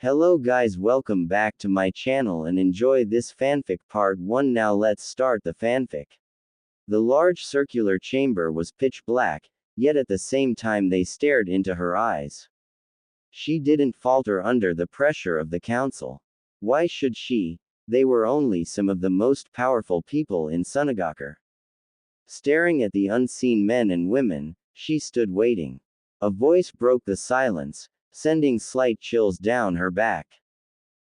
Hello guys, welcome back to my channel and enjoy this fanfic part 1. Now let's start the fanfic. The large circular chamber was pitch black, yet at the same time they stared into her eyes. She didn't falter under the pressure of the council. Why should she? They were only some of the most powerful people in Sunagakur. Staring at the unseen men and women, she stood waiting. A voice broke the silence, sending slight chills down her back.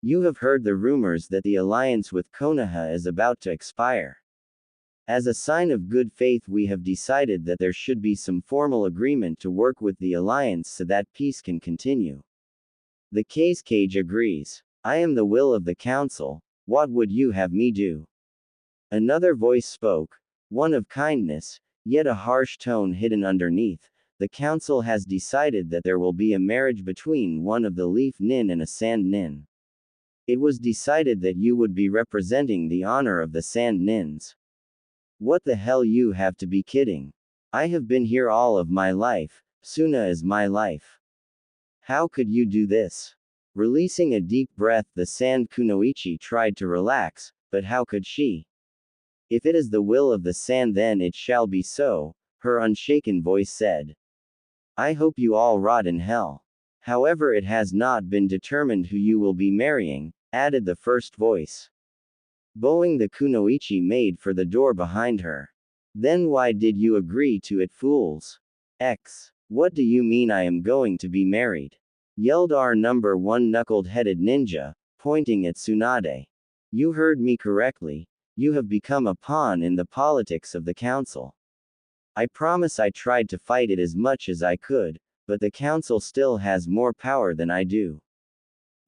You have heard the rumors that the alliance with Konoha is about to expire. As a sign of good faith, we have decided that there should be some formal agreement to work with the alliance so that peace can continue. The case cage agrees. I am the will of the council. What would you have me do? Another voice spoke, one of kindness, yet a harsh tone hidden underneath. The council has decided that there will be a marriage between one of the Leaf Nin and a Sand Nin. It was decided that you would be representing the honor of the Sand Nins. What the hell, you have to be kidding. I have been here all of my life, Suna is my life. How could you do this? Releasing a deep breath, the Sand Kunoichi tried to relax, but how could she? If it is the will of the Sand, then it shall be so, her unshaken voice said. I hope you all rot in hell. However, it has not been determined who you will be marrying, added the first voice. Bowing, the Kunoichi made for the door behind her. Then why did you agree to it, fools? What do you mean I am going to be married? Yelled our number one knuckled-headed ninja, pointing at Tsunade. You heard me correctly. You have become a pawn in the politics of the council. I promise I tried to fight it as much as I could, but the council still has more power than I do.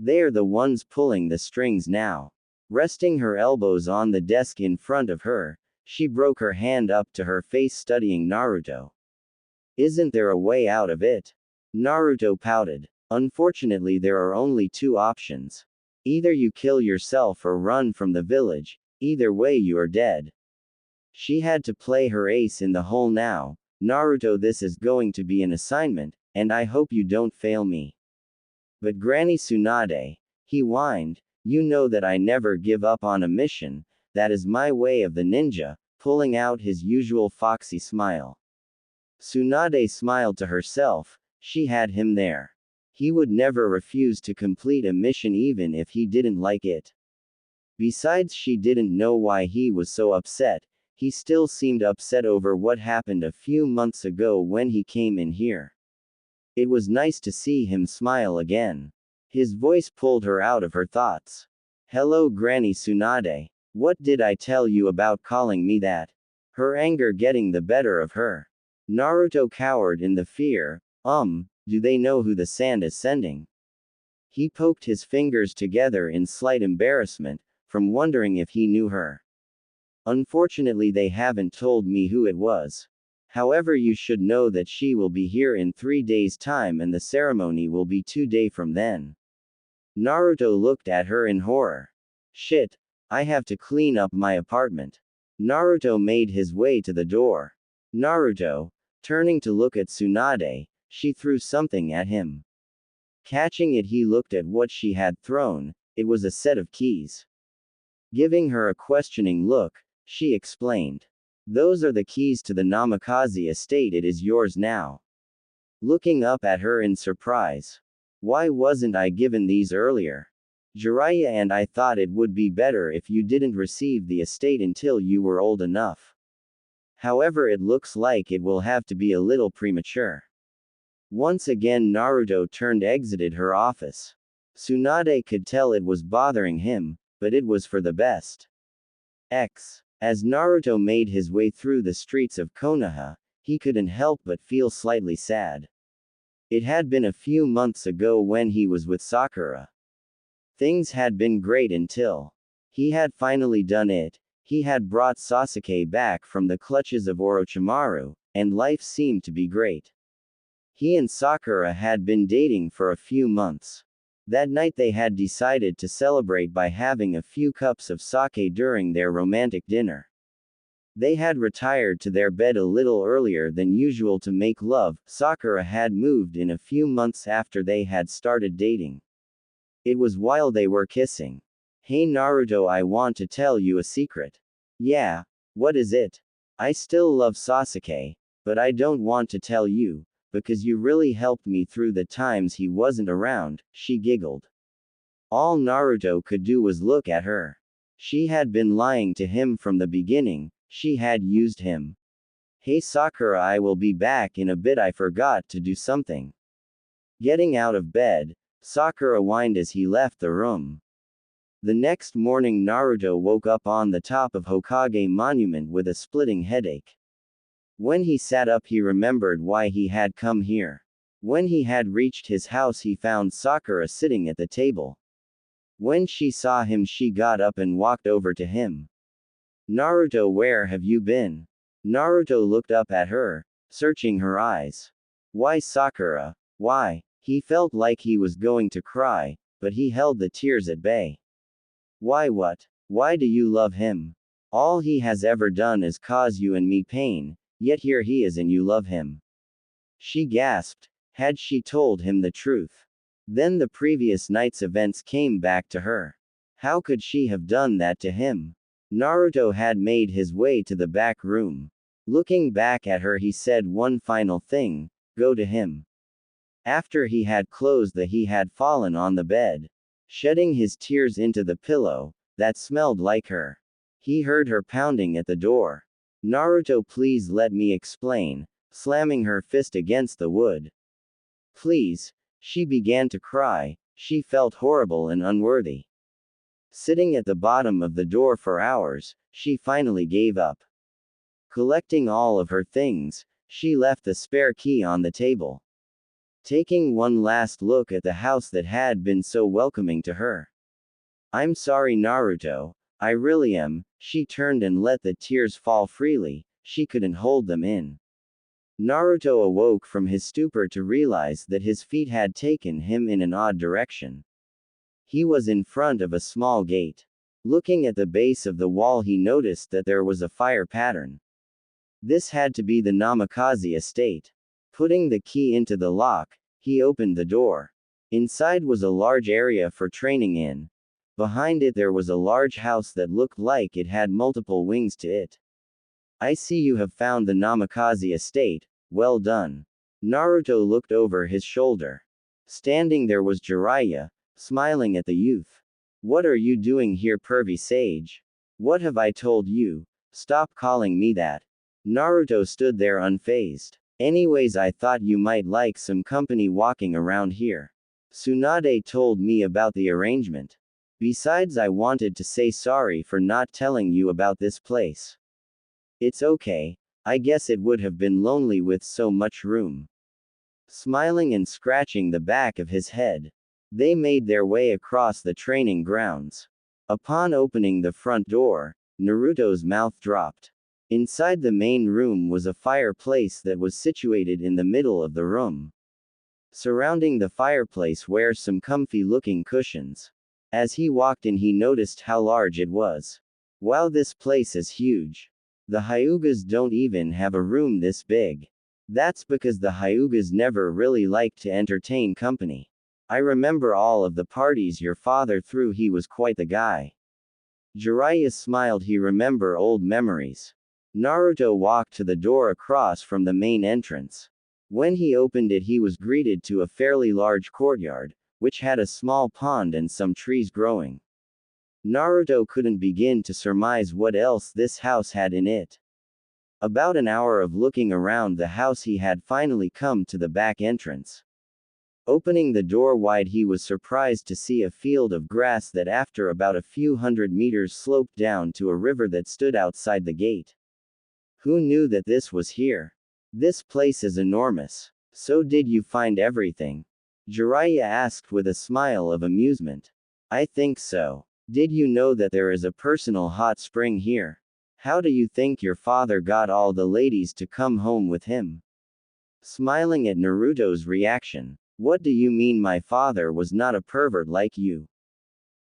They are the ones pulling the strings now. Resting her elbows on the desk in front of her, she broke her hand up to her face, studying Naruto. Isn't there a way out of it? Naruto pouted. Unfortunately, there are only two options. Either you kill yourself or run from the village, either way you are dead. She had to play her ace in the hole now. Naruto, this is going to be an assignment, and I hope you don't fail me. But Granny Tsunade, he whined, you know that I never give up on a mission, that is my way of the ninja, pulling out his usual foxy smile. Tsunade smiled to herself, she had him there. He would never refuse to complete a mission even if he didn't like it. Besides, she didn't know why he was so upset. He still seemed upset over what happened a few months ago when he came in here. It was nice to see him smile again. His voice pulled her out of her thoughts. Hello, Granny Tsunade. What did I tell you about calling me that? Her anger getting the better of her. Naruto cowered in the fear. Do they know who the Sand is sending? He poked his fingers together in slight embarrassment, from wondering if he knew her. Unfortunately, they haven't told me who it was. However, you should know that she will be here in 3 days' time and the ceremony will be 2 days from then. Naruto looked at her in horror. Shit, I have to clean up my apartment. Naruto made his way to the door. Naruto, turning to look at Tsunade, she threw something at him. Catching it, he looked at what she had thrown. It was a set of keys. Giving her a questioning look, she explained. Those are the keys to the Namikaze estate, it is yours now. Looking up at her in surprise. Why wasn't I given these earlier? Jiraiya and I thought it would be better if you didn't receive the estate until you were old enough. However, it looks like it will have to be a little premature. Once again Naruto exited her office. Tsunade could tell it was bothering him, but it was for the best. As Naruto made his way through the streets of Konoha, he couldn't help but feel slightly sad. It had been a few months ago when he was with Sakura. Things had been great until he had finally done it. He had brought Sasuke back from the clutches of Orochimaru, and life seemed to be great. He and Sakura had been dating for a few months. That night they had decided to celebrate by having a few cups of sake during their romantic dinner. They had retired to their bed a little earlier than usual to make love. Sakura had moved in a few months after they had started dating. It was while they were kissing. Hey Naruto, I want to tell you a secret. Yeah, what is it? I still love Sasuke, but I don't want to tell you, because you really helped me through the times he wasn't around, she giggled. All Naruto could do was look at her. She had been lying to him from the beginning, she had used him. Hey Sakura, I will be back in a bit, I forgot to do something. Getting out of bed, Sakura whined as he left the room. The next morning Naruto woke up on the top of Hokage Monument with a splitting headache. When he sat up he remembered why he had come here. When he had reached his house he found Sakura sitting at the table. When she saw him she got up and walked over to him. Naruto, where have you been? Naruto looked up at her, searching her eyes. Why Sakura? Why? He felt like he was going to cry, but he held the tears at bay. Why what? Why do you love him? All he has ever done is cause you and me pain, yet here he is and you love him. She gasped. Had she told him the truth? Then the previous night's events came back to her. How could she have done that to him? Naruto had made his way to the back room. Looking back at her he said one final thing, go to him. After he had closed he had fallen on the bed, shedding his tears into the pillow, that smelled like her. He heard her pounding at the door. Naruto, please let me explain, slamming her fist against the wood. Please. She began to cry, she felt horrible and unworthy. Sitting at the bottom of the door for hours, she finally gave up. Collecting all of her things, she left the spare key on the table. Taking one last look at the house that had been so welcoming to her. I'm sorry Naruto, I really am. She turned and let the tears fall freely, she couldn't hold them in. Naruto awoke from his stupor to realize that his feet had taken him in an odd direction. He was in front of a small gate. Looking at the base of the wall he noticed that there was a fire pattern. This had to be the Namikaze estate. Putting the key into the lock, he opened the door. Inside was a large area for training in. Behind it there was a large house that looked like it had multiple wings to it. I see you have found the Namikaze estate, well done. Naruto looked over his shoulder. Standing there was Jiraiya, smiling at the youth. What are you doing here, pervy sage? What have I told you? Stop calling me that. Naruto stood there unfazed. Anyways, I thought you might like some company walking around here. Tsunade told me about the arrangement. Besides, I wanted to say sorry for not telling you about this place. It's okay, I guess it would have been lonely with so much room. Smiling and scratching the back of his head, they made their way across the training grounds. Upon opening the front door, Naruto's mouth dropped. Inside the main room was a fireplace that was situated in the middle of the room. Surrounding the fireplace were some comfy-looking cushions. As he walked in he noticed how large it was. Wow, this place is huge. The Hyugas don't even have a room this big. That's because the Hyugas never really liked to entertain company. I remember all of the parties your father threw, he was quite the guy. Jiraiya smiled, he remember old memories. Naruto walked to the door across from the main entrance. When he opened it he was greeted to a fairly large courtyard, which had a small pond and some trees growing. Naruto couldn't begin to surmise what else this house had in it. About an hour of looking around the house he had finally come to the back entrance. Opening the door wide he was surprised to see a field of grass that after about a few hundred meters sloped down to a river that stood outside the gate. Who knew that this was here? This place is enormous. So did you find everything? Jiraiya asked with a smile of amusement. I think so. Did you know that there is a personal hot spring here? How do you think your father got all the ladies to come home with him? Smiling at Naruto's reaction. What do you mean my father was not a pervert like you?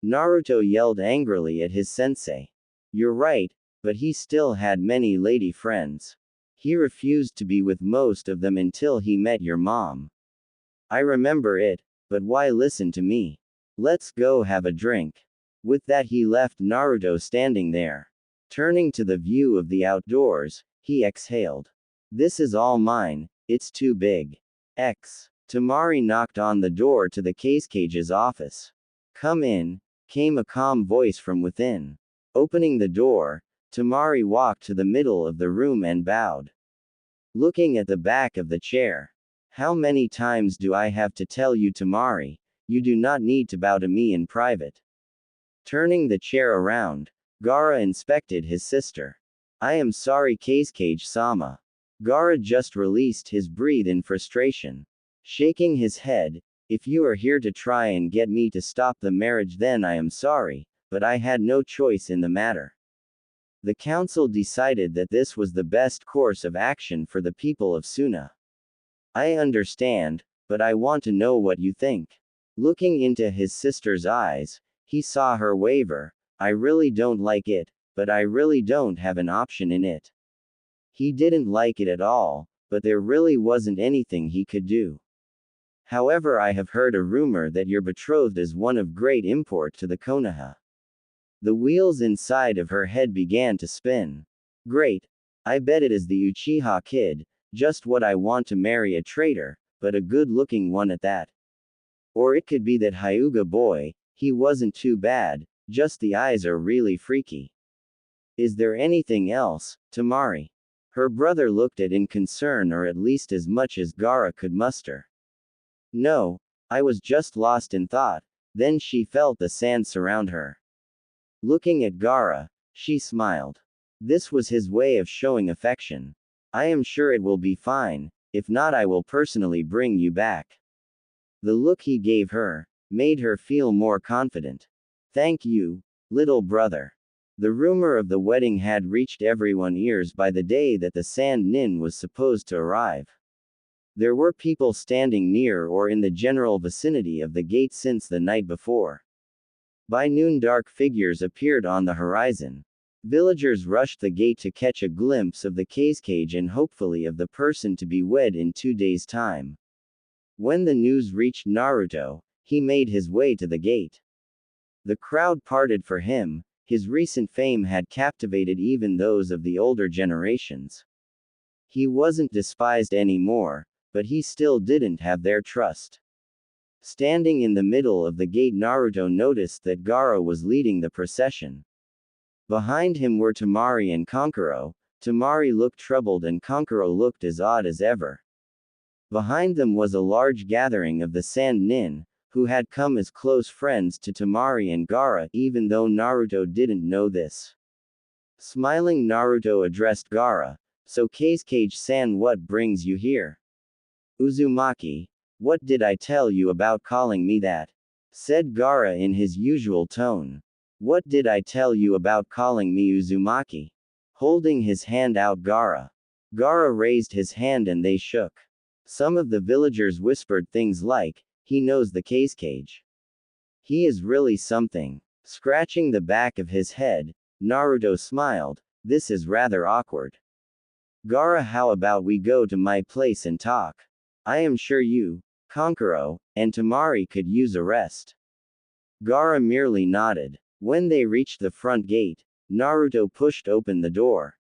Naruto yelled angrily at his sensei. You're right, but he still had many lady friends. He refused to be with most of them until he met your mom. I remember it, but why listen to me? Let's go have a drink. With that, he left Naruto standing there. Turning to the view of the outdoors, he exhaled. This is all mine, it's too big. Temari knocked on the door to the Cage's office. Come in, came a calm voice from within. Opening the door, Temari walked to the middle of the room and bowed. Looking at the back of the chair. How many times do I have to tell you, Temari? You do not need to bow to me in private. Turning the chair around, Gaara inspected his sister. I am sorry, Kage-sama. Gaara just released his breath in frustration. Shaking his head, if you are here to try and get me to stop the marriage, then I am sorry, but I had no choice in the matter. The council decided that this was the best course of action for the people of Suna. I understand, but I want to know what you think. Looking into his sister's eyes, he saw her waver. I really don't like it, but I really don't have an option in it. He didn't like it at all, but there really wasn't anything he could do. However, I have heard a rumor that your betrothed is one of great import to the Konoha. The wheels inside of her head began to spin. Great. I bet it is the Uchiha kid, just what I want to marry, a traitor, but a good-looking one at that. Or it could be that Hyuga boy, he wasn't too bad, just the eyes are really freaky. Is there anything else, Temari? Her brother looked at in concern, or at least as much as Gaara could muster. No, I was just lost in thought. Then she felt the sand surround her. Looking at Gaara, she smiled. This was his way of showing affection. I am sure it will be fine, if not I will personally bring you back. The look he gave her made her feel more confident. Thank you, little brother. The rumor of the wedding had reached everyone's ears by the day that the Sand Nin was supposed to arrive. There were people standing near or in the general vicinity of the gate since the night before. By noon, dark figures appeared on the horizon. Villagers rushed the gate to catch a glimpse of the Cage and hopefully of the person to be wed in 2 days' time. When the news reached Naruto, he made his way to the gate. The crowd parted for him. His recent fame had captivated even those of the older generations. He wasn't despised anymore, but he still didn't have their trust. Standing in the middle of the gate, Naruto noticed that Gaara was leading the procession. Behind him were Temari and Kankuro. Temari looked troubled and Kankuro looked as odd as ever. Behind them was a large gathering of the Sand Nin, who had come as close friends to Temari and Gaara, even though Naruto didn't know this. Smiling, Naruto addressed Gaara. So Kage-san, what brings you here? Uzumaki, what did I tell you about calling me that? Said Gaara in his usual tone. What did I tell you about calling me Uzumaki? Holding his hand out, Gaara raised his hand and they shook. Some of the villagers whispered things like, he knows the Cage. He is really something. Scratching the back of his head, Naruto smiled. This is rather awkward. Gaara, how about we go to my place and talk? I am sure you, Kankuro, and Temari could use a rest. Gaara merely nodded. When they reached the front gate, Naruto pushed open the door.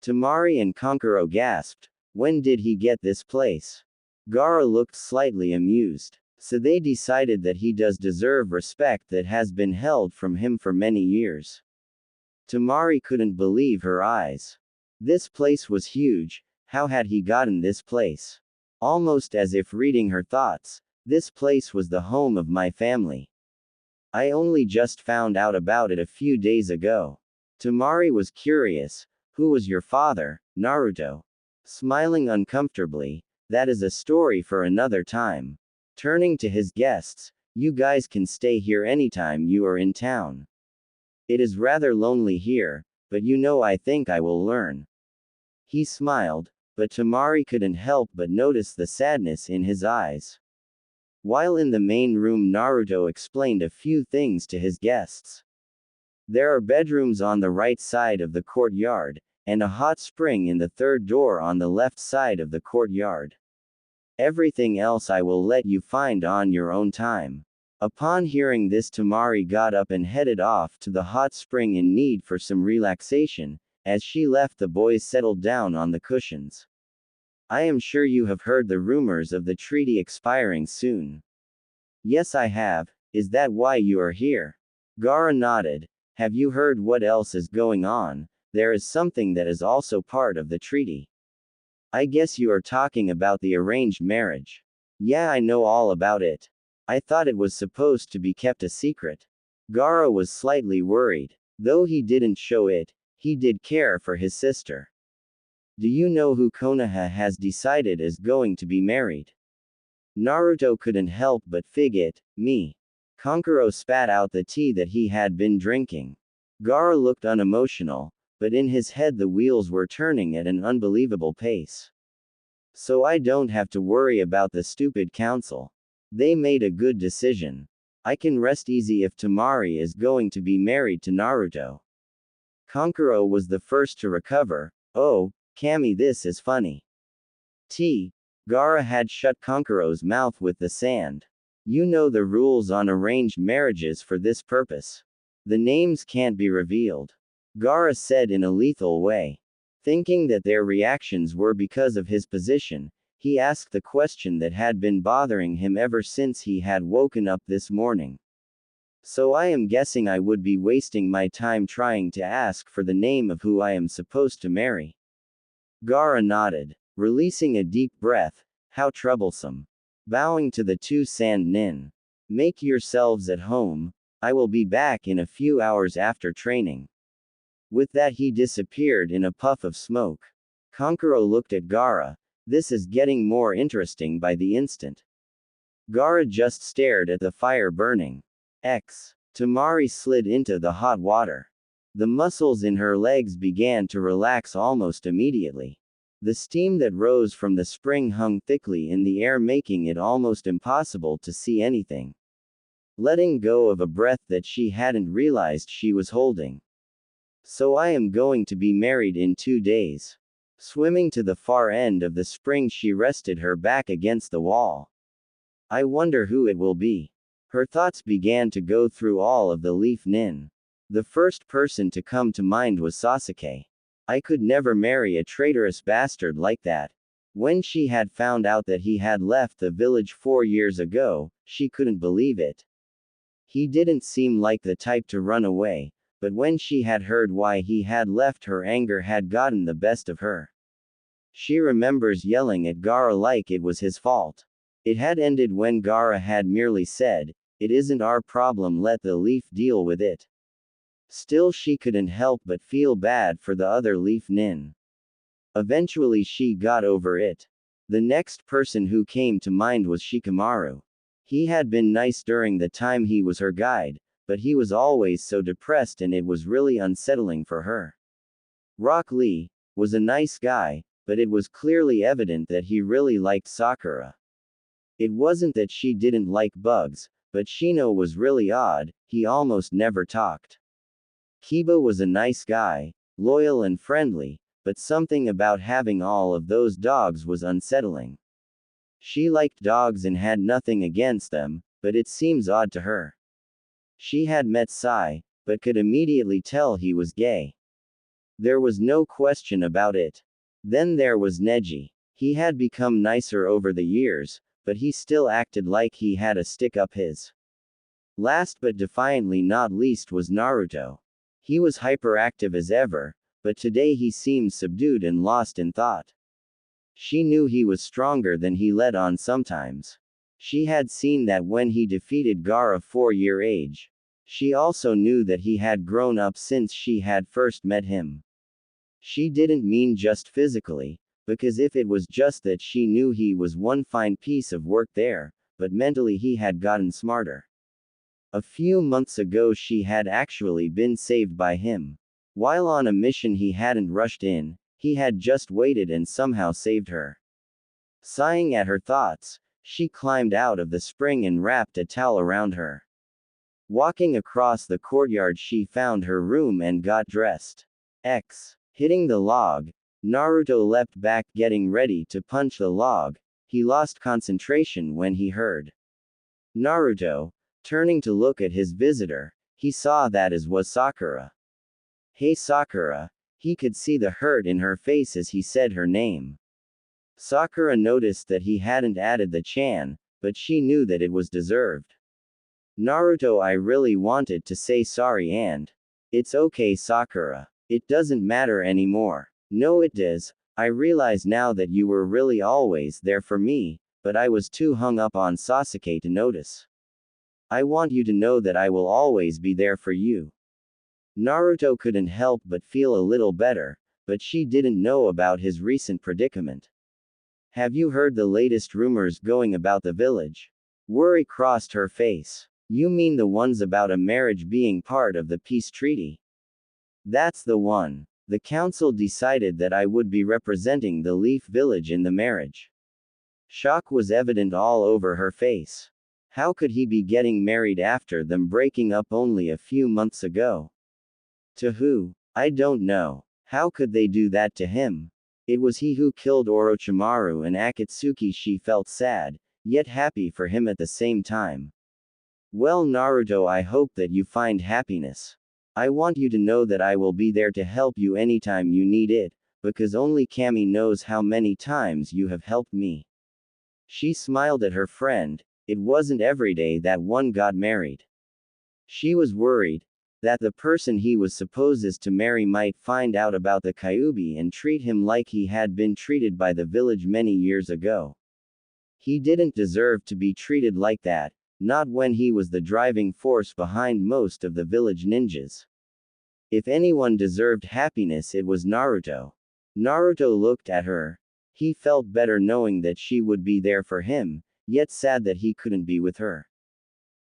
Temari and Kankuro gasped. When did he get this place? Gaara looked slightly amused. So they decided that he does deserve respect that has been held from him for many years. Temari couldn't believe her eyes. This place was huge. How had he gotten this place? Almost as if reading her thoughts, this place was the home of my family. I only just found out about it a few days ago. Temari was curious. Who was your father, Naruto? Smiling uncomfortably, that is a story for another time. Turning to his guests, you guys can stay here anytime you are in town. It is rather lonely here, but I think I will learn. He smiled, but Temari couldn't help but notice the sadness in his eyes. While in the main room, Naruto explained a few things to his guests. There are bedrooms on the right side of the courtyard, and a hot spring in the third door on the left side of the courtyard. Everything else I will let you find on your own time. Upon hearing this, Temari got up and headed off to the hot spring in need for some relaxation. As she left, the boys settled down on the cushions. I am sure you have heard the rumors of the treaty expiring soon. Yes, I have. Is that why you are here? Gaara nodded. Have you heard what else is going on? There is something that is also part of the treaty. I guess you are talking about the arranged marriage. Yeah, I know all about it. I thought it was supposed to be kept a secret. Gaara was slightly worried. Though he didn't show it, he did care for his sister. Do you know who Konoha has decided is going to be married? Naruto couldn't help but fig it, me. Kankuro spat out the tea that he had been drinking. Gaara looked unemotional, but in his head the wheels were turning at an unbelievable pace. So I don't have to worry about the stupid council. They made a good decision. I can rest easy if Temari is going to be married to Naruto. Kankuro was the first to recover. Oh, Kami, this is funny. Gaara had shut Kankuro's mouth with the sand. You know the rules on arranged marriages for this purpose. The names can't be revealed. Gaara said in a lethal way. Thinking that their reactions were because of his position, he asked the question that had been bothering him ever since he had woken up this morning. So I am guessing I would be wasting my time trying to ask for the name of who I am supposed to marry. Gaara nodded, releasing a deep breath. How troublesome. Bowing to the two sand nin. Make yourselves at home. I will be back in a few hours after training. With that, he disappeared in a puff of smoke. Kankuro looked at Gaara. This is getting more interesting by the instant. Gaara just stared at the fire burning. Temari slid into the hot water. The muscles in her legs began to relax almost immediately. The steam that rose from the spring hung thickly in the air, making it almost impossible to see anything. Letting go of a breath that she hadn't realized she was holding. So I am going to be married in 2 days. Swimming to the far end of the spring, she rested her back against the wall. I wonder who it will be. Her thoughts began to go through all of the leaf nin. The first person to come to mind was Sasuke. I could never marry a traitorous bastard like that. When she had found out that he had left the village 4 years ago, she couldn't believe it. He didn't seem like the type to run away, but when she had heard why he had left, her anger had gotten the best of her. She remembers yelling at Gaara like it was his fault. It had ended when Gaara had merely said, "It isn't our problem, let the leaf deal with it." Still, she couldn't help but feel bad for the other leaf nin. Eventually she got over it. The next person who came to mind was Shikamaru. He had been nice during the time he was her guide, but he was always so depressed and it was really unsettling for her. Rock Lee was a nice guy, but it was clearly evident that he really liked Sakura. It wasn't that she didn't like bugs, but Shino was really odd, he almost never talked. Kiba was a nice guy, loyal and friendly, but something about having all of those dogs was unsettling. She liked dogs and had nothing against them, but it seems odd to her. She had met Sai, but could immediately tell he was gay. There was no question about it. Then there was Neji. He had become nicer over the years, but he still acted like he had a stick up his. Last but defiantly not least was Naruto. He was hyperactive as ever, but today he seemed subdued and lost in thought. She knew he was stronger than he let on sometimes. She had seen that when he defeated Gaara 4-year age. She also knew that he had grown up since she had first met him. She didn't mean just physically, because if it was just that, she knew he was one fine piece of work there, but mentally he had gotten smarter. A few months ago she had actually been saved by him. While on a mission he hadn't rushed in, he had just waited and somehow saved her. Sighing at her thoughts, she climbed out of the spring and wrapped a towel around her. Walking across the courtyard, she found her room and got dressed. Hitting the log, Naruto leapt back, getting ready to punch the log. He lost concentration when he heard Naruto Turning to look at his visitor, he saw that as was Sakura. Hey Sakura. He could see the hurt in her face as he said her name. Sakura noticed that he hadn't added the chan, but she knew that it was deserved. Naruto, I really wanted to say sorry and. It's okay Sakura. It doesn't matter anymore. No it does. I realize now that you were really always there for me, but I was too hung up on Sasuke to notice. I want you to know that I will always be there for you. Naruto couldn't help but feel a little better, but she didn't know about his recent predicament. Have you heard the latest rumors going about the village? Worry crossed her face. You mean the ones about a marriage being part of the peace treaty? That's the one. The council decided that I would be representing the Leaf Village in the marriage. Shock was evident all over her face. How could he be getting married after them breaking up only a few months ago? To who? I don't know. How could they do that to him? It was he who killed Orochimaru and Akatsuki. She felt sad, yet happy for him at the same time. Well Naruto, I hope that you find happiness. I want you to know that I will be there to help you anytime you need it, because only Kami knows how many times you have helped me. She smiled at her friend. It wasn't every day that one got married. She was worried that the person he was supposed to marry might find out about the Kyuubi and treat him like he had been treated by the village many years ago. He didn't deserve to be treated like that, not when he was the driving force behind most of the village ninjas. If anyone deserved happiness, it was Naruto. Naruto looked at her. He felt better knowing that she would be there for him, yet sad that he couldn't be with her.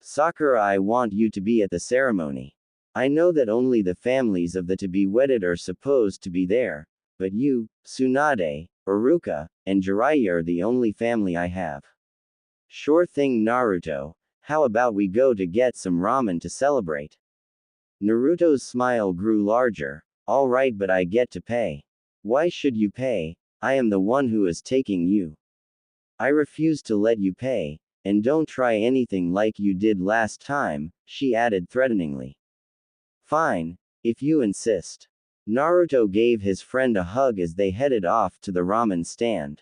Sakura, I want you to be at the ceremony. I know that only the families of the to-be wedded are supposed to be there, but you, Tsunade, Iruka, and Jiraiya are the only family I have. Sure thing Naruto, how about we go to get some ramen to celebrate? Naruto's smile grew larger. Alright, but I get to pay. Why should you pay? I am the one who is taking you. I refuse to let you pay, and don't try anything like you did last time, she added threateningly. Fine, if you insist. Naruto gave his friend a hug as they headed off to the ramen stand.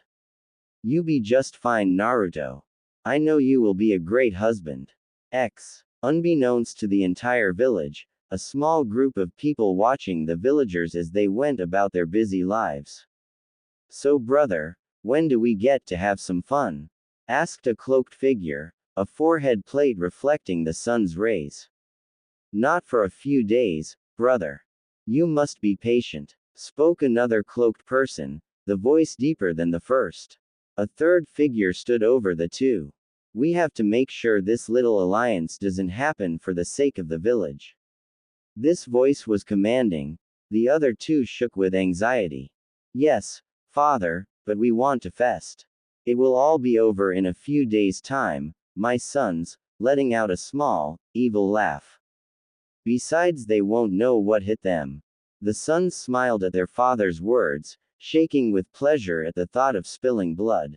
You be just fine Naruto. I know you will be a great husband. Unbeknownst to the entire village, a small group of people watching the villagers as they went about their busy lives. So brother, when do we get to have some fun? Asked a cloaked figure, a forehead plate reflecting the sun's rays. Not for a few days, brother. You must be patient, spoke another cloaked person, the voice deeper than the first. A third figure stood over the two. We have to make sure this little alliance doesn't happen for the sake of the village. This voice was commanding. The other two shook with anxiety. Yes, father, but we want to fest. It will all be over in a few days' time, my sons, letting out a small, evil laugh. Besides, they won't know what hit them. The sons smiled at their father's words, shaking with pleasure at the thought of spilling blood.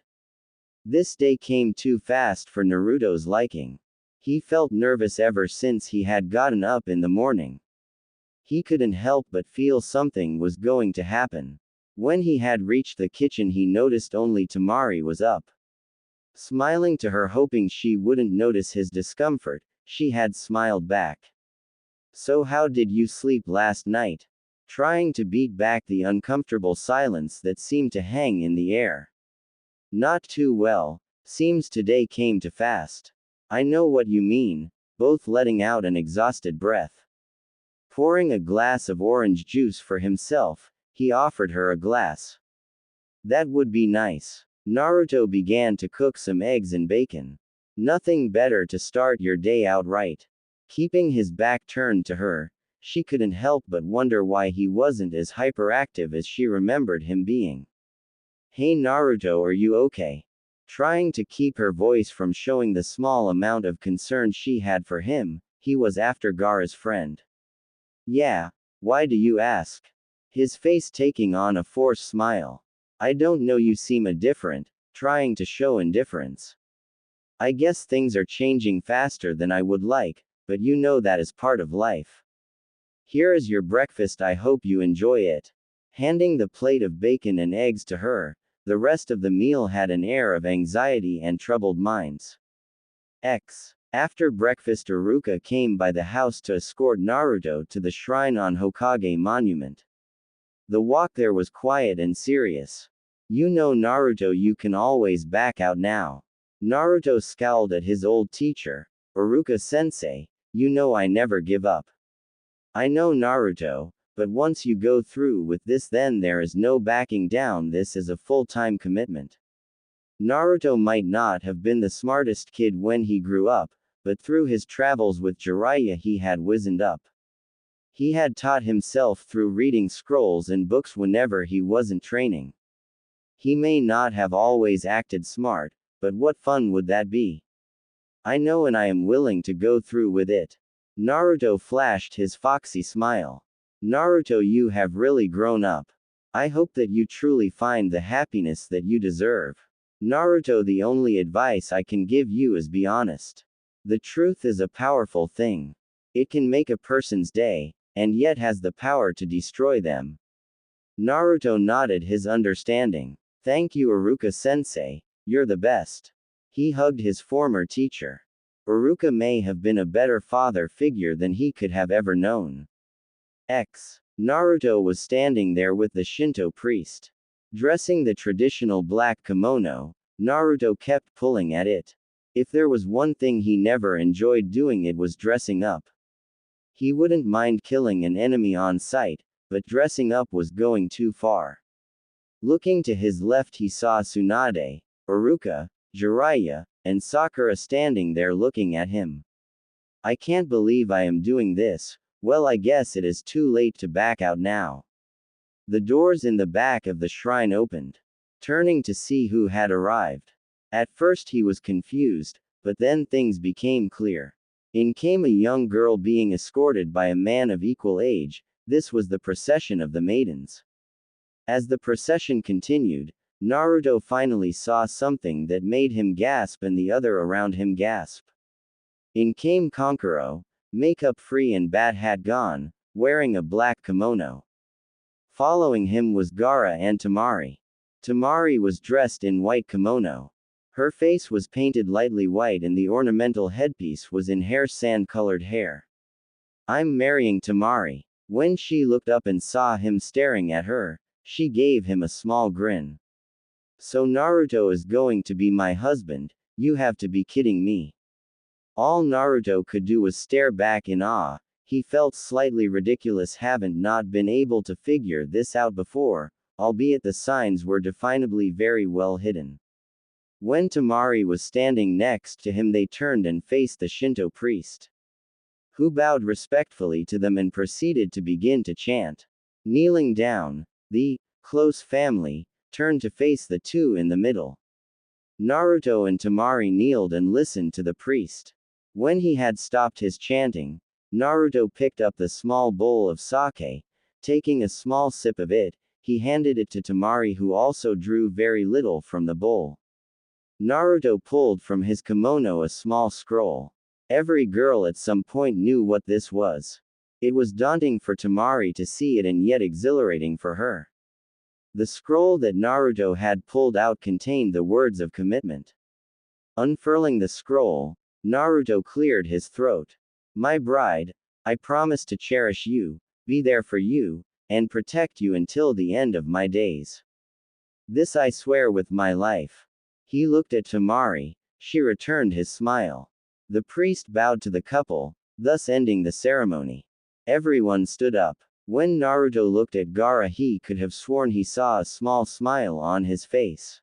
This day came too fast for Naruto's liking. He felt nervous ever since he had gotten up in the morning. He couldn't help but feel something was going to happen. When he had reached the kitchen, he noticed only Temari was up. Smiling to her, hoping she wouldn't notice his discomfort, she had smiled back. So how did you sleep last night? Trying to beat back the uncomfortable silence that seemed to hang in the air. Not too well, seems today came too fast. I know what you mean, both letting out an exhausted breath. Pouring a glass of orange juice for himself, he offered her a glass. That would be nice. Naruto began to cook some eggs and bacon. Nothing better to start your day out right. Keeping his back turned to her, she couldn't help but wonder why he wasn't as hyperactive as she remembered him being. Hey Naruto, are you okay? Trying to keep her voice from showing the small amount of concern she had for him, he was after Gaara's friend. Yeah, why do you ask? His face taking on a forced smile. I don't know, you seem indifferent, trying to show indifference. I guess things are changing faster than I would like, but you know that is part of life. Here is your breakfast, I hope you enjoy it. Handing the plate of bacon and eggs to her, the rest of the meal had an air of anxiety and troubled minds. After breakfast, Iruka came by the house to escort Naruto to the shrine on Hokage Monument. The walk there was quiet and serious. You know, Naruto, you can always back out now. Naruto scowled at his old teacher, Iruka-sensei. You know I never give up. I know, Naruto, but once you go through with this, then there is no backing down. This is a full-time commitment. Naruto might not have been the smartest kid when he grew up, but through his travels with Jiraiya he had wizened up. He had taught himself through reading scrolls and books whenever he wasn't training. He may not have always acted smart, but what fun would that be? I know, and I am willing to go through with it. Naruto flashed his foxy smile. Naruto, you have really grown up. I hope that you truly find the happiness that you deserve. Naruto, the only advice I can give you is be honest. The truth is a powerful thing. It can make a person's day, and yet has the power to destroy them. Naruto nodded his understanding. Thank you, Iruka-sensei, you're the best. He hugged his former teacher. Iruka may have been a better father figure than he could have ever known. Naruto was standing there with the Shinto priest. Dressing the traditional black kimono, Naruto kept pulling at it. If there was one thing he never enjoyed doing, it was dressing up. He wouldn't mind killing an enemy on sight, but dressing up was going too far. Looking to his left, he saw Tsunade, Iruka, Jiraiya, and Sakura standing there looking at him. I can't believe I am doing this. Well, I guess it is too late to back out now. The doors in the back of the shrine opened. Turning to see who had arrived. At first he was confused, but then things became clear. In came a young girl being escorted by a man of equal age. This was the procession of the maidens. As the procession continued, Naruto finally saw something that made him gasp and the other around him gasp. In came Kankuro, makeup free and bat hat gone, wearing a black kimono. Following him was Gaara and Temari. Temari was dressed in white kimono. Her face was painted lightly white and the ornamental headpiece was in hair sand-colored hair. I'm marrying Temari. When she looked up and saw him staring at her, she gave him a small grin. So Naruto is going to be my husband? You have to be kidding me. All Naruto could do was stare back in awe. He felt slightly ridiculous, haven't not been able to figure this out before, albeit the signs were definably very well hidden. When Temari was standing next to him, they turned and faced the Shinto priest, who bowed respectfully to them and proceeded to begin to chant. Kneeling down, the close family turned to face the two in the middle. Naruto and Temari kneeled and listened to the priest. When he had stopped his chanting, Naruto picked up the small bowl of sake. Taking a small sip of it, he handed it to Temari, who also drew very little from the bowl. Naruto pulled from his kimono a small scroll. Every girl at some point knew what this was. It was daunting for Temari to see it and yet exhilarating for her. The scroll that Naruto had pulled out contained the words of commitment. Unfurling the scroll, Naruto cleared his throat. My bride, I promise to cherish you, be there for you, and protect you until the end of my days. This I swear with my life. He looked at Temari. She returned his smile. The priest bowed to the couple, thus ending the ceremony. Everyone stood up. When Naruto looked at Gaara, he could have sworn he saw a small smile on his face.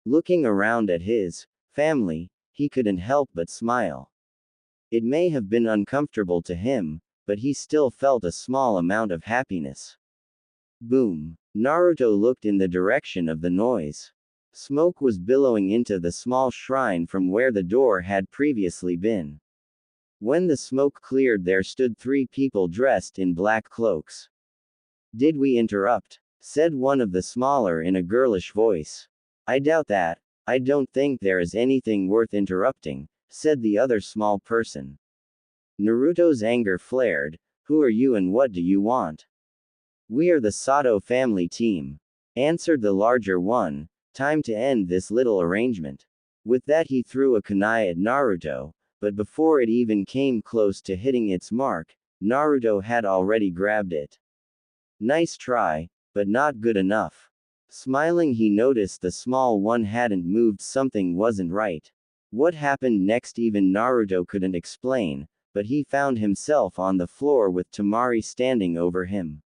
Looking around at his family, he couldn't help but smile. It may have been uncomfortable to him, but he still felt a small amount of happiness. Boom! Naruto looked in the direction of the noise. Smoke was billowing into the small shrine from where the door had previously been. When the smoke cleared, there stood three people dressed in black cloaks. Did we interrupt? Said one of the smaller in a girlish voice. I doubt that. I don't think there is anything worth interrupting, said the other small person. Naruto's anger flared. Who are you and what do you want? We are the Sato family team, answered the larger one. Time to end this little arrangement. With that he threw a kunai at Naruto, but before it even came close to hitting its mark, Naruto had already grabbed it. Nice try, but not good enough. Smiling, he noticed the small one hadn't moved, something wasn't right. What happened next even Naruto couldn't explain, but he found himself on the floor with Temari standing over him.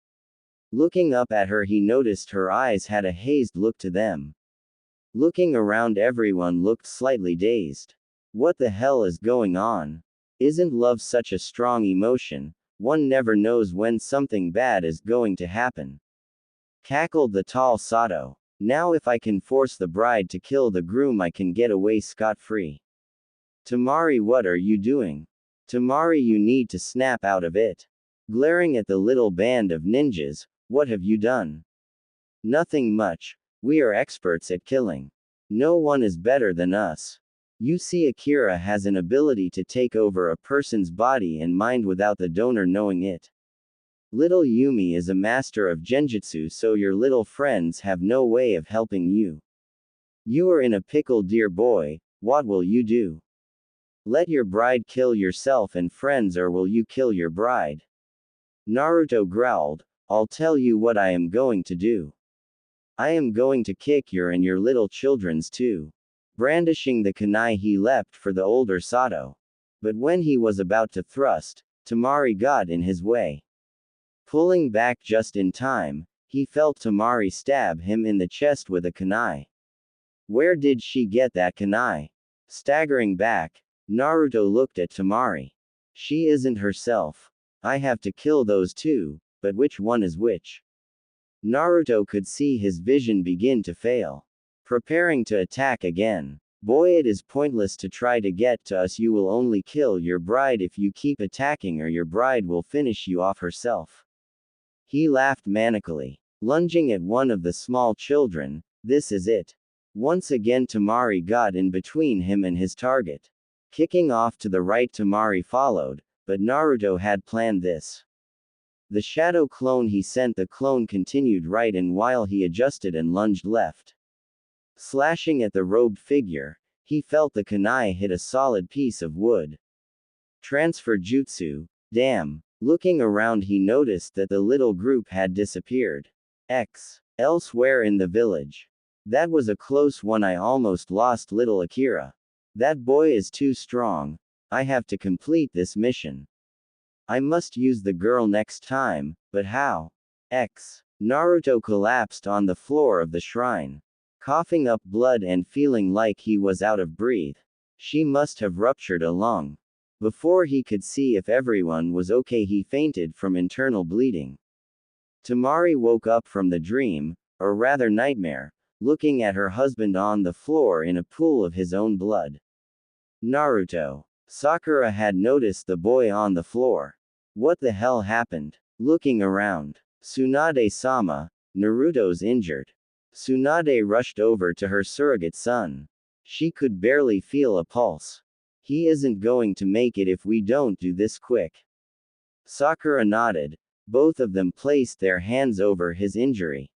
Looking up at her, he noticed her eyes had a hazed look to them. Looking around, everyone looked slightly dazed. What the hell is going on? Isn't love such a strong emotion? One never knows when something bad is going to happen. Cackled the tall Sato. Now if I can force the bride to kill the groom, I can get away scot-free. Temari, what are you doing? Temari, you need to snap out of it. Glaring at the little band of ninjas, what have you done? Nothing much. We are experts at killing. No one is better than us. You see, Akira has an ability to take over a person's body and mind without the donor knowing it. Little Yumi is a master of genjutsu, so your little friends have no way of helping you. You are in a pickle, dear boy. What will you do? Let your bride kill yourself and friends, or will you kill your bride? Naruto growled. I'll tell you what I am going to do. I am going to kick your and your little children's too. Brandishing the kunai, he leapt for the older Sato. But when he was about to thrust, Temari got in his way. Pulling back just in time, he felt Temari stab him in the chest with a kunai. Where did she get that kunai? Staggering back, Naruto looked at Temari. She isn't herself. I have to kill those two, but which one is which? Naruto could see his vision begin to fail. Preparing to attack again. Boy, it is pointless to try to get to us. You will only kill your bride if you keep attacking, or your bride will finish you off herself. He laughed manically, lunging at one of the small children. This is it. Once again Temari got in between him and his target. Kicking off to the right, Temari followed, but Naruto had planned this. The shadow clone he sent, the clone continued right, and while he adjusted and lunged left. Slashing at the robed figure, he felt the kunai hit a solid piece of wood. Transfer jutsu. Damn. Looking around, he noticed that the little group had disappeared. Elsewhere in the village. That was a close one. I almost lost little Akira. That boy is too strong. I have to complete this mission. I must use the girl next time, but how? Naruto collapsed on the floor of the shrine. Coughing up blood and feeling like he was out of breath. She must have ruptured a lung. Before he could see if everyone was okay, he fainted from internal bleeding. Temari woke up from the dream, or rather nightmare, looking at her husband on the floor in a pool of his own blood. Naruto. Sakura had noticed the boy on the floor. What the hell happened? Looking around. Tsunade-sama, Naruto's injured. Tsunade rushed over to her surrogate son. She could barely feel a pulse. He isn't going to make it if we don't do this quick. Sakura nodded. Both of them placed their hands over his injury.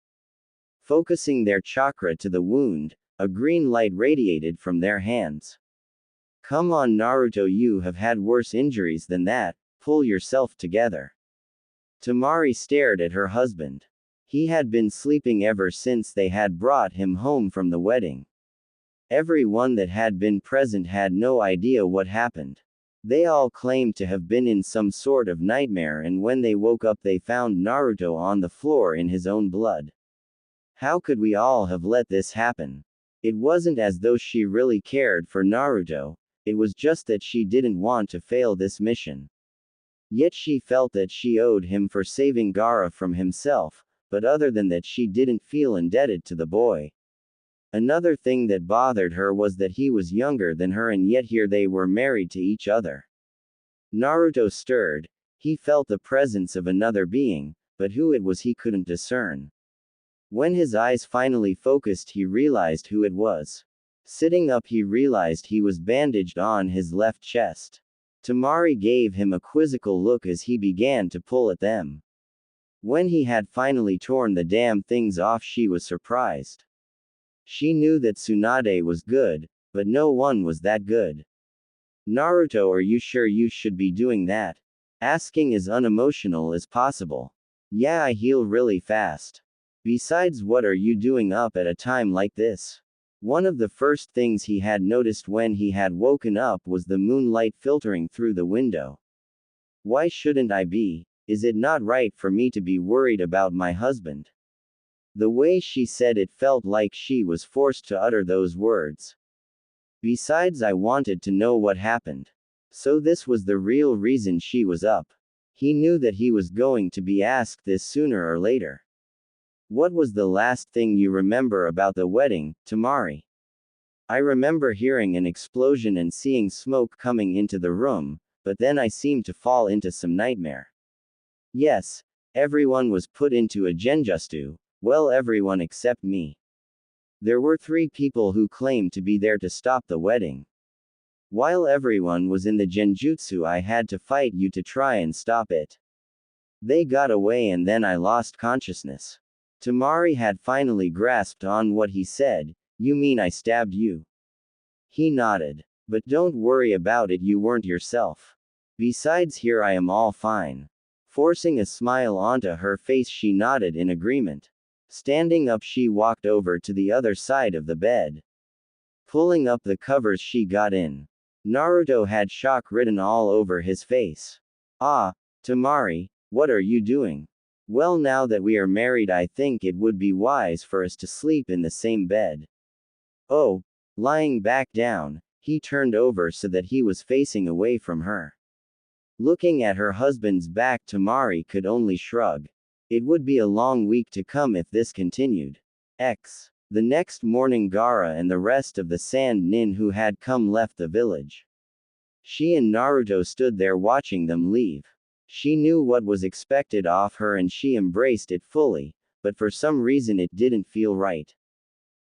Focusing their chakra to the wound, a green light radiated from their hands. Come on, Naruto, you have had worse injuries than that. Pull yourself together. Temari stared at her husband. He had been sleeping ever since they had brought him home from the wedding. Everyone that had been present had no idea what happened. They all claimed to have been in some sort of nightmare, and when they woke up they found Naruto on the floor in his own blood. How could we all have let this happen? It wasn't as though she really cared for Naruto, it was just that she didn't want to fail this mission. Yet she felt that she owed him for saving Gaara from himself, but other than that she didn't feel indebted to the boy. Another thing that bothered her was that he was younger than her, and yet here they were married to each other. Naruto stirred. He felt the presence of another being, but who it was he couldn't discern. When his eyes finally focused, he realized who it was. Sitting up, he realized he was bandaged on his left chest. Temari gave him a quizzical look as he began to pull at them. When he had finally torn the damn things off, she was surprised. She knew that Tsunade was good, but no one was that good. Naruto, are you sure you should be doing that? Asking as unemotional as possible. Yeah, I heal really fast. Besides, what are you doing up at a time like this? One of the first things he had noticed when he had woken up was the moonlight filtering through the window. Why shouldn't I be? Is it not right for me to be worried about my husband? The way she said it felt like she was forced to utter those words. Besides, I wanted to know what happened. So this was the real reason she was up. He knew that he was going to be asked this sooner or later. What was the last thing you remember about the wedding, Temari? I remember hearing an explosion and seeing smoke coming into the room, but then I seemed to fall into some nightmare. Yes, everyone was put into a genjutsu, well, everyone except me. There were 3 people who claimed to be there to stop the wedding. While everyone was in the genjutsu, I had to fight you to try and stop it. They got away and then I lost consciousness. Temari had finally grasped on what he said. You mean I stabbed you? He nodded. But don't worry about it, you weren't yourself. Besides, here I am all fine. Forcing a smile onto her face, she nodded in agreement. Standing up, she walked over to the other side of the bed. Pulling up the covers, she got in. Naruto had shock written all over his face. Ah, Temari, what are you doing? Well, now that we are married, I think it would be wise for us to sleep in the same bed. Oh, lying back down, he turned over so that he was facing away from her. Looking at her husband's back, Temari could only shrug. It would be a long week to come if this continued. The next morning, Gaara and the rest of the Sand Nin who had come left the village. She and Naruto stood there watching them leave. She knew what was expected of her and she embraced it fully, but for some reason it didn't feel right.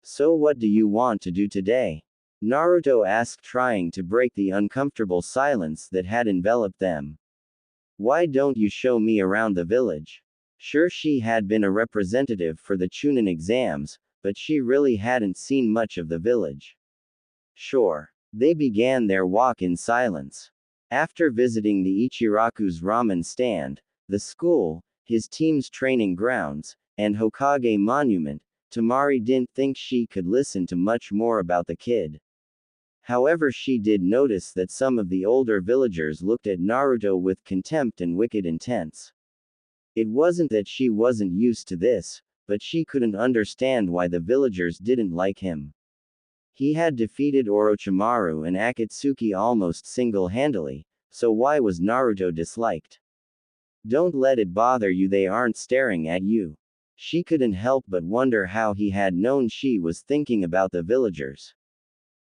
So what do you want to do today? Naruto asked, trying to break the uncomfortable silence that had enveloped them. Why don't you show me around the village? Sure, she had been a representative for the Chunin exams, but she really hadn't seen much of the village. Sure. They began their walk in silence. After visiting the Ichiraku's ramen stand, the school, his team's training grounds, and Hokage Monument, Temari didn't think she could listen to much more about the kid. However, she did notice that some of the older villagers looked at Naruto with contempt and wicked intents. It wasn't that she wasn't used to this, but she couldn't understand why the villagers didn't like him. He had defeated Orochimaru and Akatsuki almost single-handedly, so why was Naruto disliked? Don't let it bother you, they aren't staring at you. She couldn't help but wonder how he had known she was thinking about the villagers.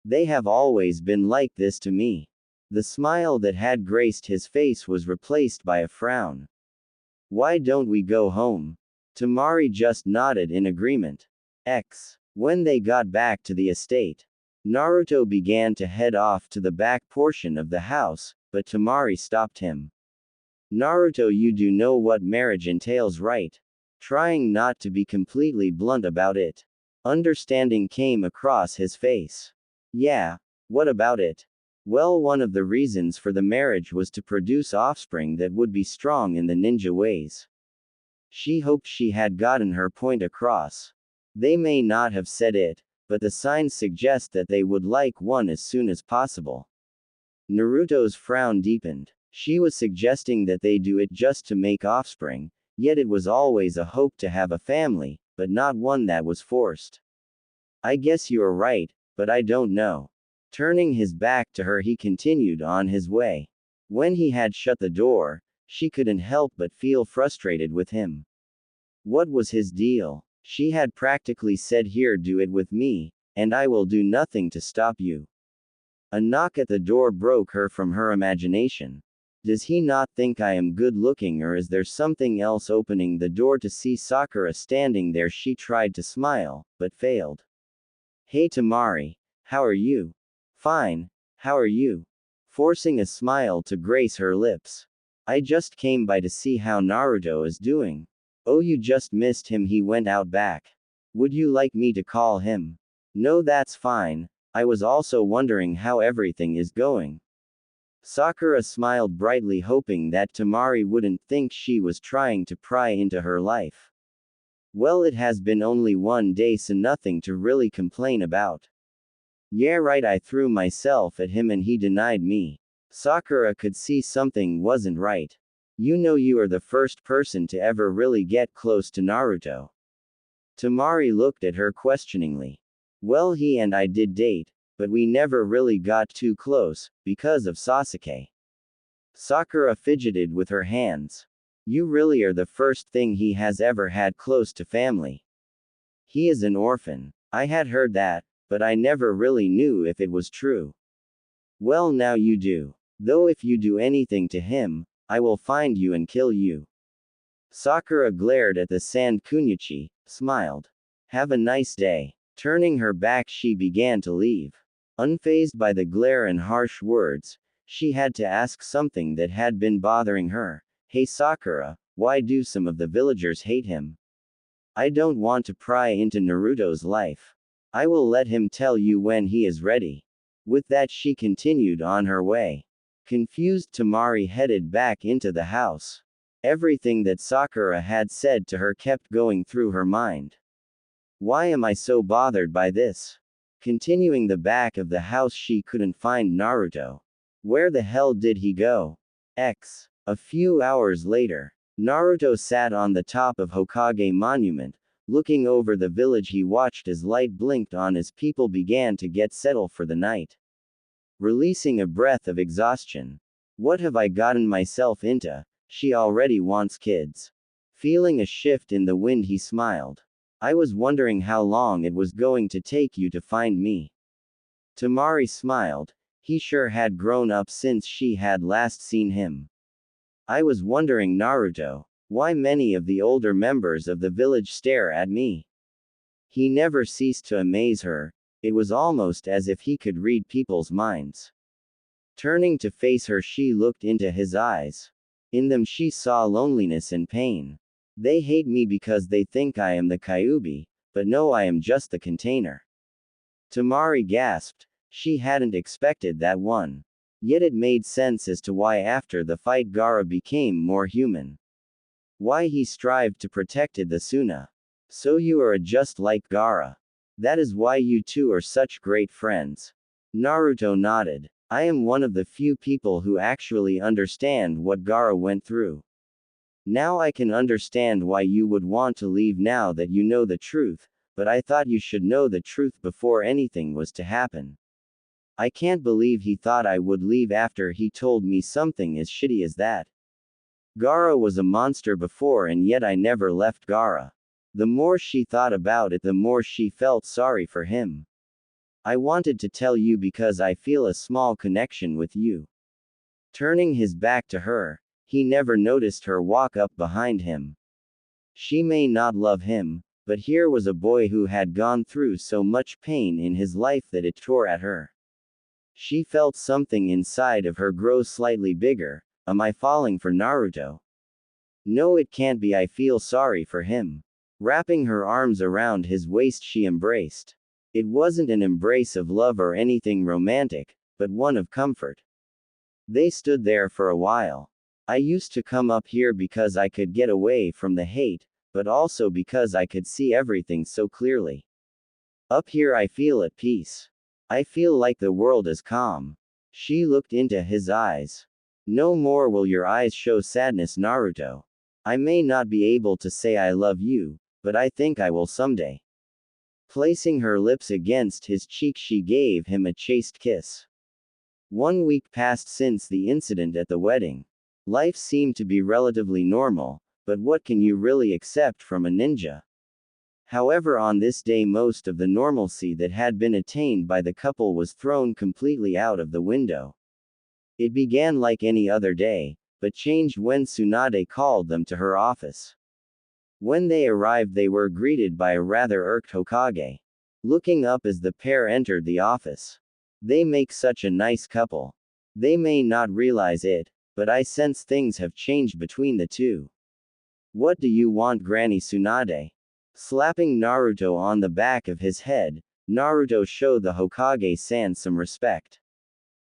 They have always been like this to me. The smile that had graced his face was replaced by a frown. Why don't we go home? Temari just nodded in agreement. When they got back to the estate, Naruto began to head off to the back portion of the house, but Temari stopped him. Naruto, you do know what marriage entails, right? Trying not to be completely blunt about it. Understanding came across his face. Yeah, what about it? Well, one of the reasons for the marriage was to produce offspring that would be strong in the ninja ways. She hoped she had gotten her point across. They may not have said it, but the signs suggest that they would like one as soon as possible. Naruto's frown deepened. She was suggesting that they do it just to make offspring, yet it was always a hope to have a family, but not one that was forced. I guess you are right, but I don't know. Turning his back to her, he continued on his way. When he had shut the door, she couldn't help but feel frustrated with him. What was his deal? She had practically said, here, do it with me, and I will do nothing to stop you. A knock at the door broke her from her imagination. Does he not think I am good looking, or is there something else? Opening the door to see Sakura standing there, she tried to smile, but failed. Hey Temari, How are you? Fine. How are you? Forcing a smile to grace her lips. I just came by to see how Naruto is doing. Oh, you just missed him, he went out back. Would you like me to call him? No, that's fine. I was also wondering how everything is going. Sakura smiled brightly, hoping that Temari wouldn't think she was trying to pry into her life. Well, it has been only one day, so nothing to really complain about. Yeah, right, I threw myself at him and he denied me. Sakura could see something wasn't right. You know, you are the first person to ever really get close to Naruto. Temari looked at her questioningly. Well, he and I did date, but we never really got too close, because of Sasuke. Sakura fidgeted with her hands. You really are the first thing he has ever had close to family. He is an orphan. I had heard that, but I never really knew if it was true. Well, now you do. Though if you do anything to him, I will find you and kill you. Sakura glared at the sand Kunoichi, smiled. Have a nice day. Turning her back, she began to leave. Unfazed by the glare and harsh words, she had to ask something that had been bothering her. Hey Sakura, why do some of the villagers hate him? I don't want to pry into Naruto's life. I will let him tell you when he is ready. With that, she continued on her way. Confused, Temari headed back into the house. Everything that Sakura had said to her kept going through her mind. Why am I so bothered by this? Continuing the back of the house, she couldn't find Naruto. Where the hell did he go? A few hours later, Naruto sat on the top of Hokage Monument, looking over the village. He watched as light blinked on as people began to get settled for the night. Releasing a breath of exhaustion. What have I gotten myself into? She already wants kids. Feeling a shift in the wind, he smiled. I was wondering how long it was going to take you to find me. Temari smiled. He sure had grown up since she had last seen him. I was wondering, Naruto, why many of the older members of the village stare at me. He never ceased to amaze her. It was almost as if he could read people's minds. Turning to face her, she looked into his eyes. In them she saw loneliness and pain. They hate me because they think I am the Kyuubi, but no, I am just the container. Temari gasped. She hadn't expected that one. Yet it made sense as to why after the fight Gaara became more human. Why he strived to protect the Suna. So you are just like Gaara. That is why you two are such great friends. Naruto nodded. I am one of the few people who actually understand what Gaara went through. Now I can understand why you would want to leave now that you know the truth, but I thought you should know the truth before anything was to happen. I can't believe he thought I would leave after he told me something as shitty as that. Gaara was a monster before, and yet I never left Gaara. The more she thought about it, the more she felt sorry for him. I wanted to tell you because I feel a small connection with you. Turning his back to her, he never noticed her walk up behind him. She may not love him, but here was a boy who had gone through so much pain in his life that it tore at her. She felt something inside of her grow slightly bigger. Am I falling for Naruto? No, it can't be. I feel sorry for him. Wrapping her arms around his waist, she embraced. It wasn't an embrace of love or anything romantic, but one of comfort. They stood there for a while. I used to come up here because I could get away from the hate, but also because I could see everything so clearly. Up here I feel at peace. I feel like the world is calm. She looked into his eyes. No more will your eyes show sadness, Naruto. I may not be able to say I love you, but I think I will someday. Placing her lips against his cheek, she gave him a chaste kiss. 1 week passed since the incident at the wedding. Life seemed to be relatively normal, but what can you really accept from a ninja? However, on this day, most of the normalcy that had been attained by the couple was thrown completely out of the window. It began like any other day, but changed when Tsunade called them to her office. When they arrived, they were greeted by a rather irked Hokage. looking up as the pair entered the office. They make such a nice couple. They may not realize it, but I sense things have changed between the two. What do you want, Granny Tsunade? Slapping Naruto on the back of his head, Naruto showed the Hokage-san some respect.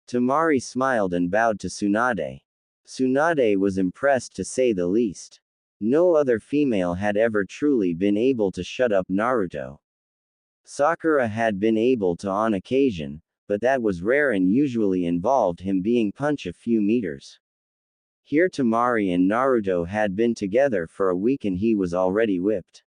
Temari smiled and bowed to Tsunade. Tsunade was impressed to say the least. No other female had ever truly been able to shut up Naruto. Sakura had been able to on occasion, but that was rare and usually involved him being punched a few meters. Here Temari and Naruto had been together for a week and he was already whipped.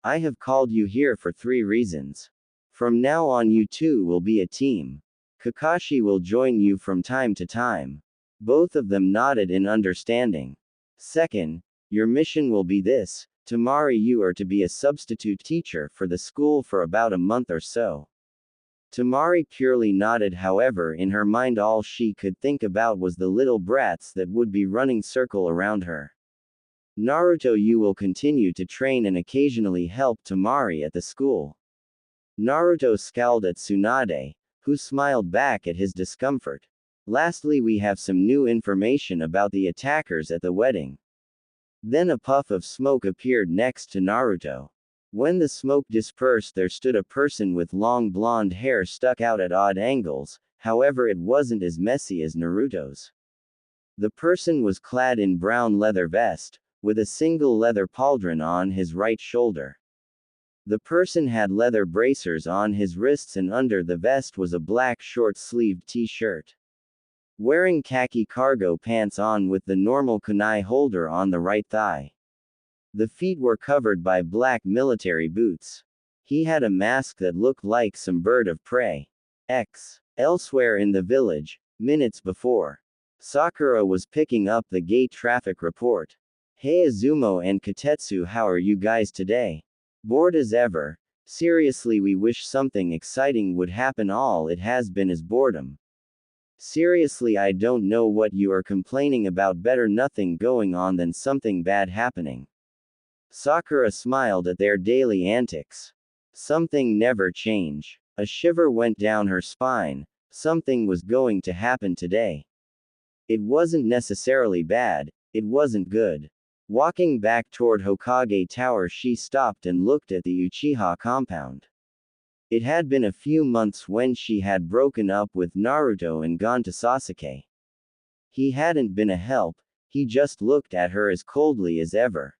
I have called you here for 3 reasons. From now on you two will be a team. Kakashi will join you from time to time. Both of them nodded in understanding. Second, your mission will be this, Temari, you are to be a substitute teacher for the school for about a month or so. Temari purely nodded, however in her mind all she could think about was the little brats that would be running circle around her. Naruto, you will continue to train and occasionally help Temari at the school. Naruto scowled at Tsunade, who smiled back at his discomfort. Lastly, we have some new information about the attackers at the wedding. Then a puff of smoke appeared next to Naruto. When the smoke dispersed, there stood a person with long blonde hair stuck out at odd angles, however it wasn't as messy as Naruto's. The person was clad in brown leather vest, with a single leather pauldron on his right shoulder. The person had leather bracers on his wrists and under the vest was a black short-sleeved t-shirt. Wearing khaki cargo pants on with the normal kunai holder on the right thigh. The feet were covered by black military boots. He had a mask that looked like some bird of prey. Elsewhere in the village, minutes before, Sakura was picking up the gate traffic report. Hey Azumo and Katetsu, how are you guys today? Bored as ever. Seriously, we wish something exciting would happen. All it has been is boredom. Seriously, I don't know what you are complaining about. Better nothing going on than something bad happening. Sakura smiled at their daily antics. Something never change. A shiver went down her spine. Something was going to happen today. It wasn't necessarily bad, it wasn't good. Walking back toward Hokage Tower, she stopped and looked at the Uchiha compound. It had been a few months when she had broken up with Naruto and gone to Sasuke. He hadn't been a help, he just looked at her as coldly as ever.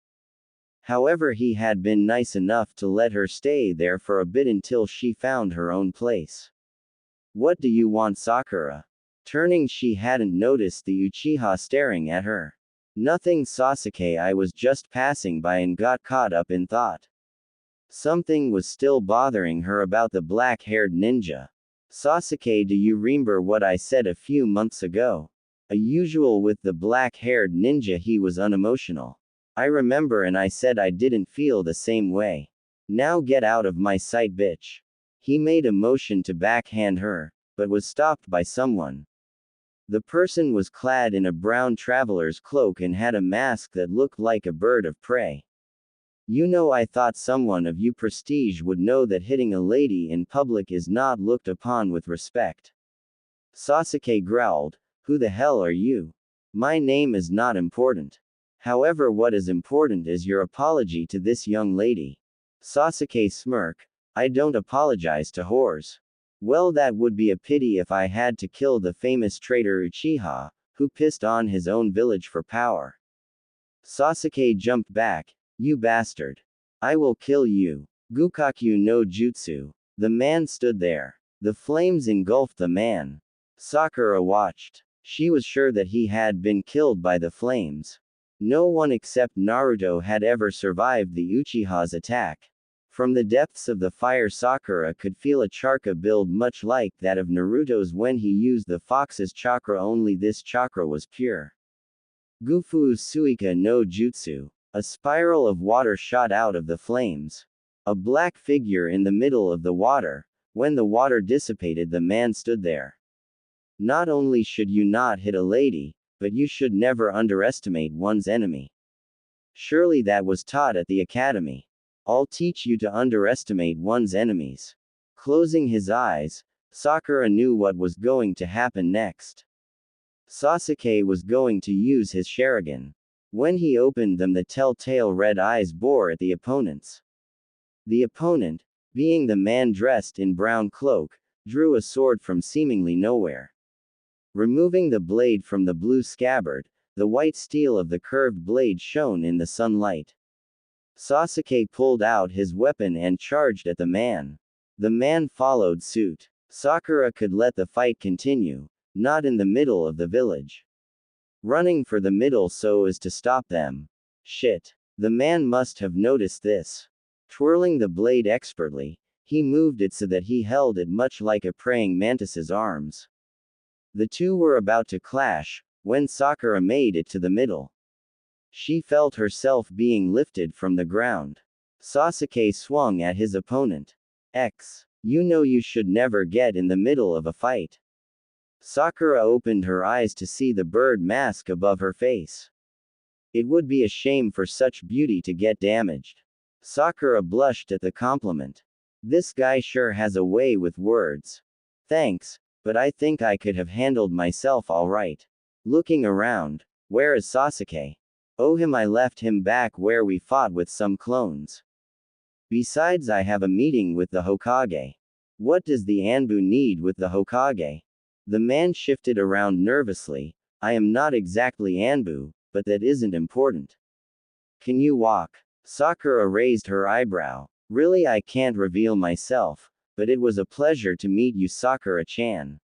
However, he had been nice enough to let her stay there for a bit until she found her own place. What do you want, Sakura? Turning, she hadn't noticed the Uchiha staring at her. Nothing, Sasuke, I was just passing by and got caught up in thought. Something was still bothering her about the black-haired ninja. Sasuke, do you remember what I said a few months ago? Usual with the black-haired ninja, he was unemotional. I remember, and I said I didn't feel the same way. Now get out of my sight, bitch. He made a motion to backhand her, but was stopped by someone. The person was clad in a brown traveler's cloak and had a mask that looked like a bird of prey. You know, I thought someone of your prestige would know that hitting a lady in public is not looked upon with respect. Sasuke growled, who the hell are you? My name is not important. However, what is important is your apology to this young lady. Sasuke smirked, I don't apologize to whores. Well, that would be a pity if I had to kill the famous traitor Uchiha, who pissed on his own village for power. Sasuke jumped back, you bastard. I will kill you. Gukakyu no Jutsu. The man stood there. The flames engulfed the man. Sakura watched. She was sure that he had been killed by the flames. No one except Naruto had ever survived the Uchiha's attack. From the depths of the fire, Sakura could feel a chakra build much like that of Naruto's when he used the fox's chakra, only this chakra was pure. Gufu's Suika no Jutsu. A spiral of water shot out of the flames. A black figure in the middle of the water. When the water dissipated, the man stood there. Not only should you not hit a lady, but you should never underestimate one's enemy. Surely that was taught at the academy. I'll teach you to underestimate one's enemies. Closing his eyes, Sakura knew what was going to happen next. Sasuke was going to use his Sharingan. When he opened them, the telltale red eyes bore at the opponents. The opponent, being the man dressed in brown cloak, drew a sword from seemingly nowhere. Removing the blade from the blue scabbard, the white steel of the curved blade shone in the sunlight. Sasuke pulled out his weapon and charged at the man. The man followed suit. Sakura could let the fight continue, not in the middle of the village. Running for the middle so as to stop them. Shit. The man must have noticed this. Twirling the blade expertly, he moved it so that he held it much like a praying mantis's arms. The two were about to clash, when Sakura made it to the middle. She felt herself being lifted from the ground. Sasuke swung at his opponent. You know you should never get in the middle of a fight. Sakura opened her eyes to see the bird mask above her face. It would be a shame for such beauty to get damaged. Sakura blushed at the compliment. This guy sure has a way with words. Thanks, but I think I could have handled myself alright. Looking around, where is Sasuke? Oh, I left him back where we fought with some clones. Besides, I have a meeting with the Hokage. What does the Anbu need with the Hokage? The man shifted around nervously. I am not exactly Anbu, but that isn't important. Can you walk? Sakura raised her eyebrow. Really, I can't reveal myself, but it was a pleasure to meet you, Sakura-chan.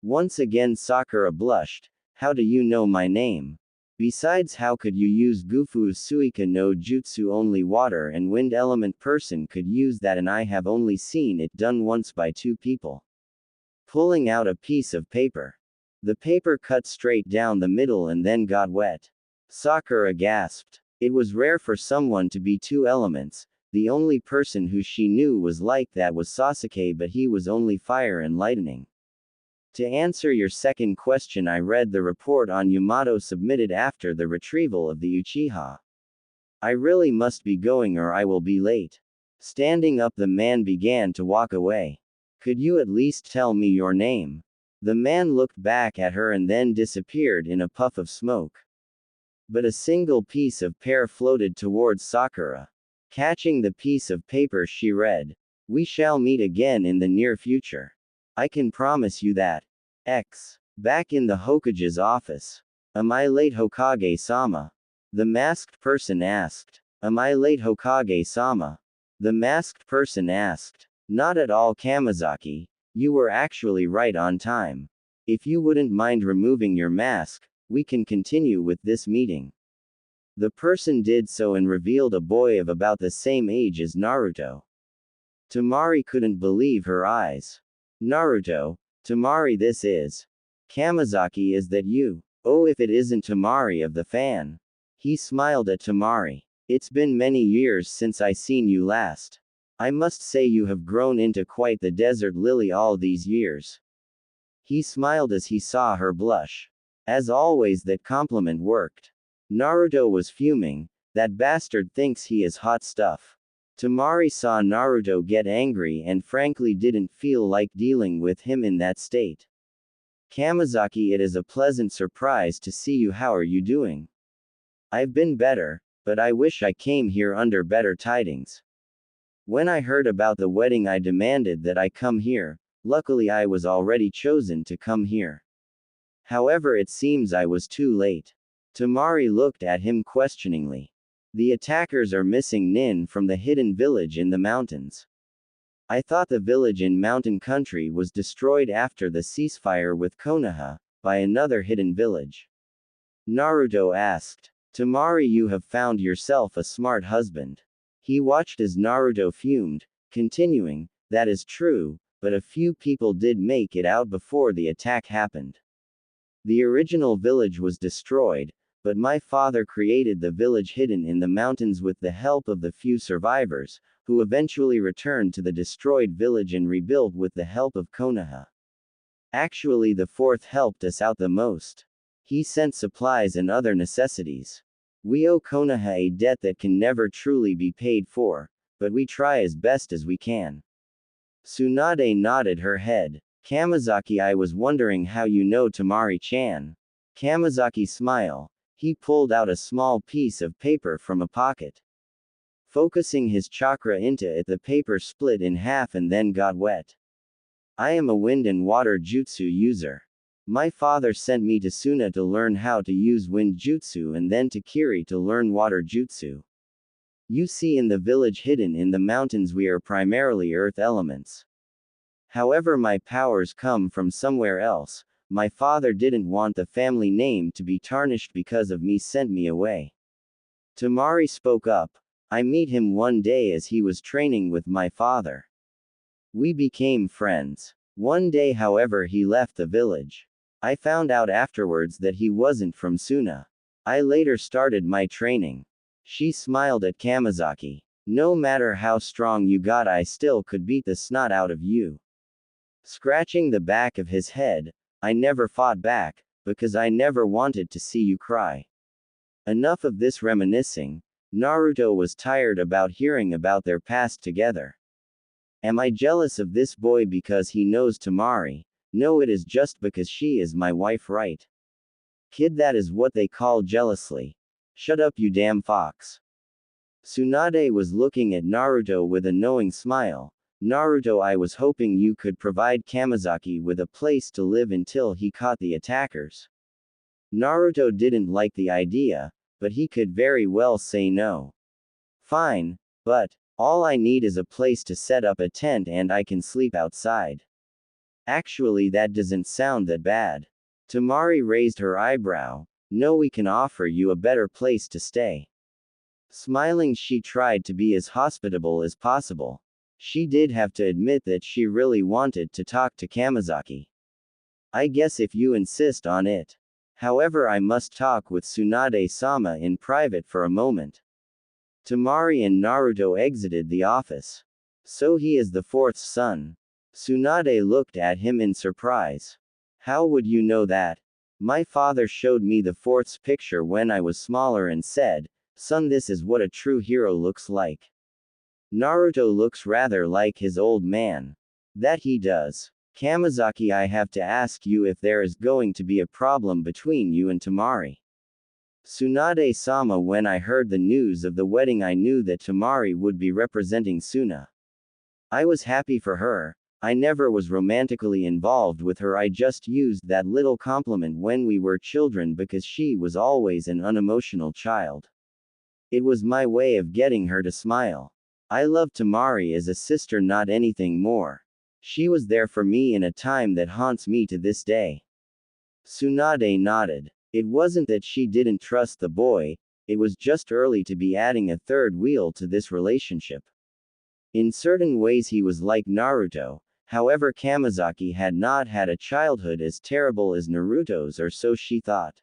Once again Sakura blushed. How do you know my name? Besides, how could you use Gufu's Suika no Jutsu? Only water and wind element person could use that, and I have only seen it done once by two people. Pulling out a piece of paper. The paper cut straight down the middle and then got wet. Sakura gasped. It was rare for someone to be two elements. The only person who she knew was like that was Sasuke, but he was only fire and lightning. To answer your second question, I read the report on Yamato submitted after the retrieval of the Uchiha. I really must be going or I will be late. Standing up, the man began to walk away. Could you at least tell me your name? The man looked back at her and then disappeared in a puff of smoke. But a single piece of pear floated towards Sakura. Catching the piece of paper, she read, "We shall meet again in the near future. I can promise you that." Back in the Hokage's office. Am I late, Hokage-sama? The masked person asked. Am I late, Hokage-sama? The masked person asked. Not at all, Kamizaki. You were actually right on time. If you wouldn't mind removing your mask, we can continue with this meeting. The person did so and revealed a boy of about the same age as Naruto. Temari couldn't believe her eyes. Naruto, Temari, this is. Kamizaki, is that you? Oh, if it isn't Temari of the fan. He smiled at Temari. It's been many years since I seen you last. I must say you have grown into quite the desert lily all these years. He smiled as he saw her blush. As always, that compliment worked. Naruto was fuming. That bastard thinks he is hot stuff. Temari saw Naruto get angry and frankly didn't feel like dealing with him in that state. Kamizaki, it is a pleasant surprise to see you. How are you doing? I've been better, but I wish I came here under better tidings. When I heard about the wedding, I demanded that I come here. Luckily, I was already chosen to come here. However, it seems I was too late. Temari looked at him questioningly. The attackers are missing Nin from the hidden village in the mountains. I thought the village in mountain country was destroyed after the ceasefire with Konoha, by another hidden village. Naruto asked. Temari, you have found yourself a smart husband. He watched as Naruto fumed, continuing, that is true, but a few people did make it out before the attack happened. The original village was destroyed, but my father created the village hidden in the mountains with the help of the few survivors, who eventually returned to the destroyed village and rebuilt with the help of Konoha. Actually, the fourth helped us out the most. He sent supplies and other necessities. We owe Konoha a debt that can never truly be paid for, but we try as best as we can. Tsunade nodded her head. Kamizaki, I was wondering how you know Temari-chan. Kamizaki smiled. He pulled out a small piece of paper from a pocket. Focusing his chakra into it, the paper split in half and then got wet. I am a wind and water jutsu user. My father sent me to Suna to learn how to use wind jutsu and then to Kiri to learn water jutsu. You see, in the village hidden in the mountains we are primarily earth elements. However, my powers come from somewhere else. My father didn't want the family name to be tarnished because of me, sent me away. Temari spoke up. I meet him one day as he was training with my father. We became friends. One day, however, he left the village. I found out afterwards that he wasn't from Suna. I later started my training. She smiled at Kamizaki. No matter how strong you got, I still could beat the snot out of you. Scratching the back of his head, I never fought back, because I never wanted to see you cry. Enough of this reminiscing. Naruto was tired about hearing about their past together. Am I jealous of this boy because he knows Temari? No, it is just because she is my wife, right? Kid, that is what they call jealously. Shut up, you damn fox. Tsunade was looking at Naruto with a knowing smile. Naruto, I was hoping you could provide Kamizaki with a place to live until he caught the attackers. Naruto didn't like the idea, but he could very well say no. Fine, but all I need is a place to set up a tent and I can sleep outside. Actually, that doesn't sound that bad. Temari raised her eyebrow. No, we can offer you a better place to stay. Smiling, she tried to be as hospitable as possible. She did have to admit that she really wanted to talk to Kamizaki. I guess if you insist on it. However, I must talk with Tsunade-sama in private for a moment. Temari and Naruto exited the office. So he is the fourth son. Tsunade looked at him in surprise. How would you know that? My father showed me the fourth's picture when I was smaller and said, son, this is what a true hero looks like. Naruto looks rather like his old man. That he does. Kamizaki, I have to ask you if there is going to be a problem between you and Temari. Tsunade-sama, when I heard the news of the wedding, I knew that Temari would be representing Suna. I was happy for her. I never was romantically involved with her, I just used that little compliment when we were children because she was always an unemotional child. It was my way of getting her to smile. I love Temari as a sister, not anything more. She was there for me in a time that haunts me to this day. Tsunade nodded. It wasn't that she didn't trust the boy, it was just early to be adding a third wheel to this relationship. In certain ways he was like Naruto. However, Kamizaki had not had a childhood as terrible as Naruto's, or so she thought.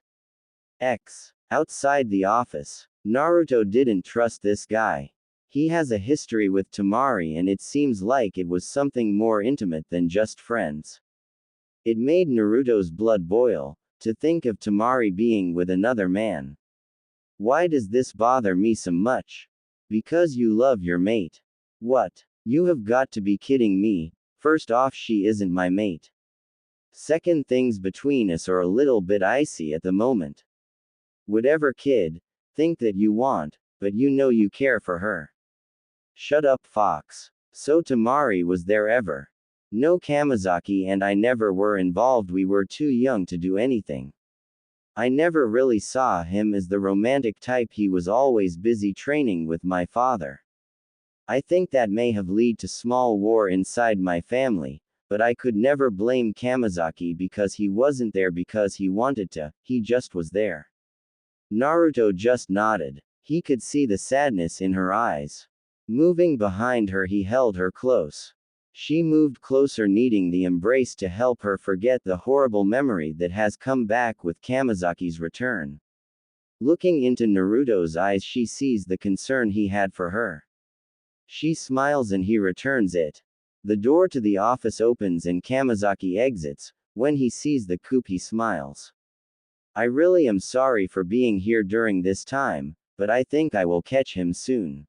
Outside the office, Naruto didn't trust this guy. He has a history with Temari and it seems like it was something more intimate than just friends. It made Naruto's blood boil, to think of Temari being with another man. Why does this bother me so much? Because you love your mate. What? You have got to be kidding me. First off, she isn't my mate. Second, things between us are a little bit icy at the moment. Whatever, kid, think that you want, but you know you care for her. Shut up, fox. So Temari was there ever? No, Kamizaki and I never were involved, we were too young to do anything. I never really saw him as the romantic type, he was always busy training with my father. I think that may have led to small war inside my family, but I could never blame Kamizaki because he wasn't there because he wanted to, he just was there. Naruto just nodded. He could see the sadness in her eyes. Moving behind her, he held her close. She moved closer, needing the embrace to help her forget the horrible memory that has come back with Kamizaki's return. Looking into Naruto's eyes, she sees the concern he had for her. She smiles and he returns it. The door to the office opens and Kamizaki exits. When he sees the coupe, he smiles. I really am sorry for being here during this time, but I think I will catch him soon.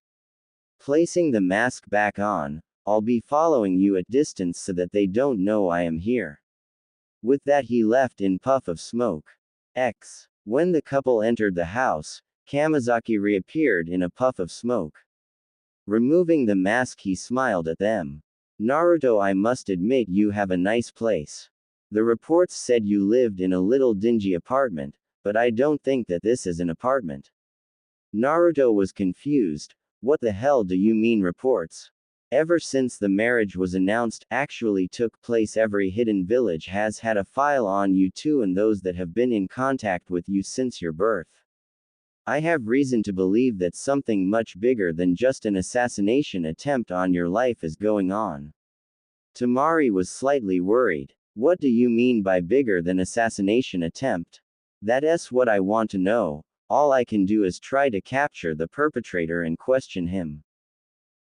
Placing the mask back on, I'll be following you at distance so that they don't know I am here. With that he left in puff of smoke. When the couple entered the house, Kamizaki reappeared in a puff of smoke. Removing the mask he smiled at them. Naruto, I must admit you have a nice place. The reports said you lived in a little dingy apartment, but I don't think that this is an apartment. Naruto was confused. What the hell do you mean reports? Ever since the marriage was announced, actually took place, every hidden village has had a file on you too, and those that have been in contact with you since your birth. I have reason to believe that something much bigger than just an assassination attempt on your life is going on. Temari was slightly worried. What do you mean by bigger than assassination attempt? That's what I want to know. All I can do is try to capture the perpetrator and question him.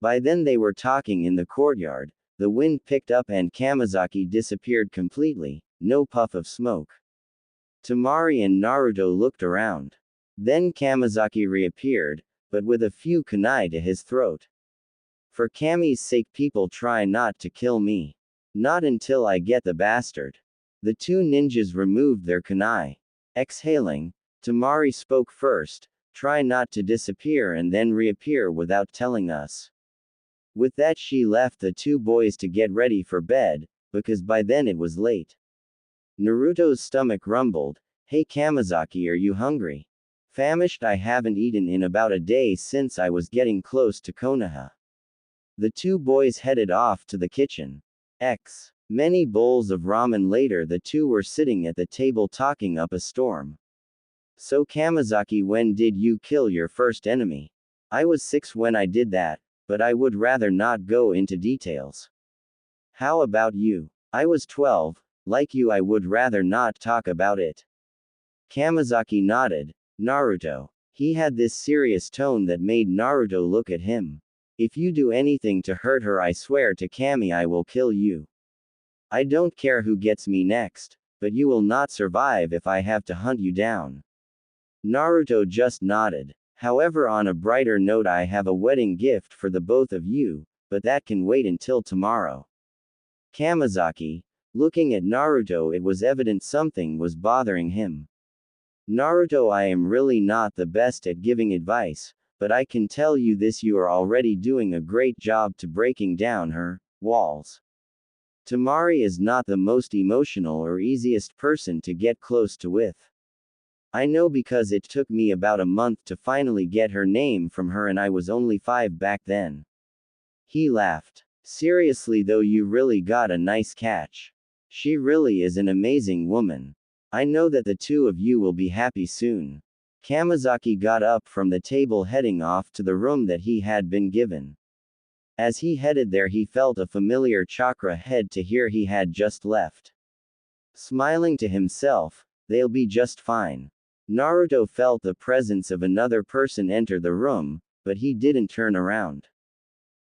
By then they were talking in the courtyard. The wind picked up and Kamizaki disappeared completely, no puff of smoke. Temari and Naruto looked around. Then Kamizaki reappeared, but with a few kunai to his throat. For Kami's sake, people try not to kill me. Not until I get the bastard. The two ninjas removed their kunai. Exhaling, Temari spoke first. Try not to disappear and then reappear without telling us. With that she left the two boys to get ready for bed, because by then it was late. Naruto's stomach rumbled. Hey Kamizaki, are you hungry? Famished, I haven't eaten in about a day since I was getting close to Konoha. The two boys headed off to the kitchen. Many bowls of ramen later, the two were sitting at the table talking up a storm. So Kamizaki, when did you kill your first enemy? I was 6 when I did that, but I would rather not go into details. How about you? I was 12, like you, I would rather not talk about it. Kamizaki nodded. Naruto. He had this serious tone that made Naruto look at him. If you do anything to hurt her, I swear to Kami I will kill you. I don't care who gets me next, but you will not survive if I have to hunt you down. Naruto just nodded. However, on a brighter note, I have a wedding gift for the both of you, but that can wait until tomorrow. Kamizaki. Looking at Naruto, it was evident something was bothering him. Naruto, I am really not the best at giving advice, but I can tell you this, you are already doing a great job to breaking down her walls. Temari is not the most emotional or easiest person to get close to with. I know because it took me about a month to finally get her name from her, and I was only 5 back then. He laughed. Seriously though, you really got a nice catch. She really is an amazing woman. I know that the two of you will be happy soon. Kamizaki got up from the table, heading off to the room that he had been given. As he headed there, he felt a familiar chakra head to here he had just left. Smiling to himself, they'll be just fine. Naruto felt the presence of another person enter the room, but he didn't turn around.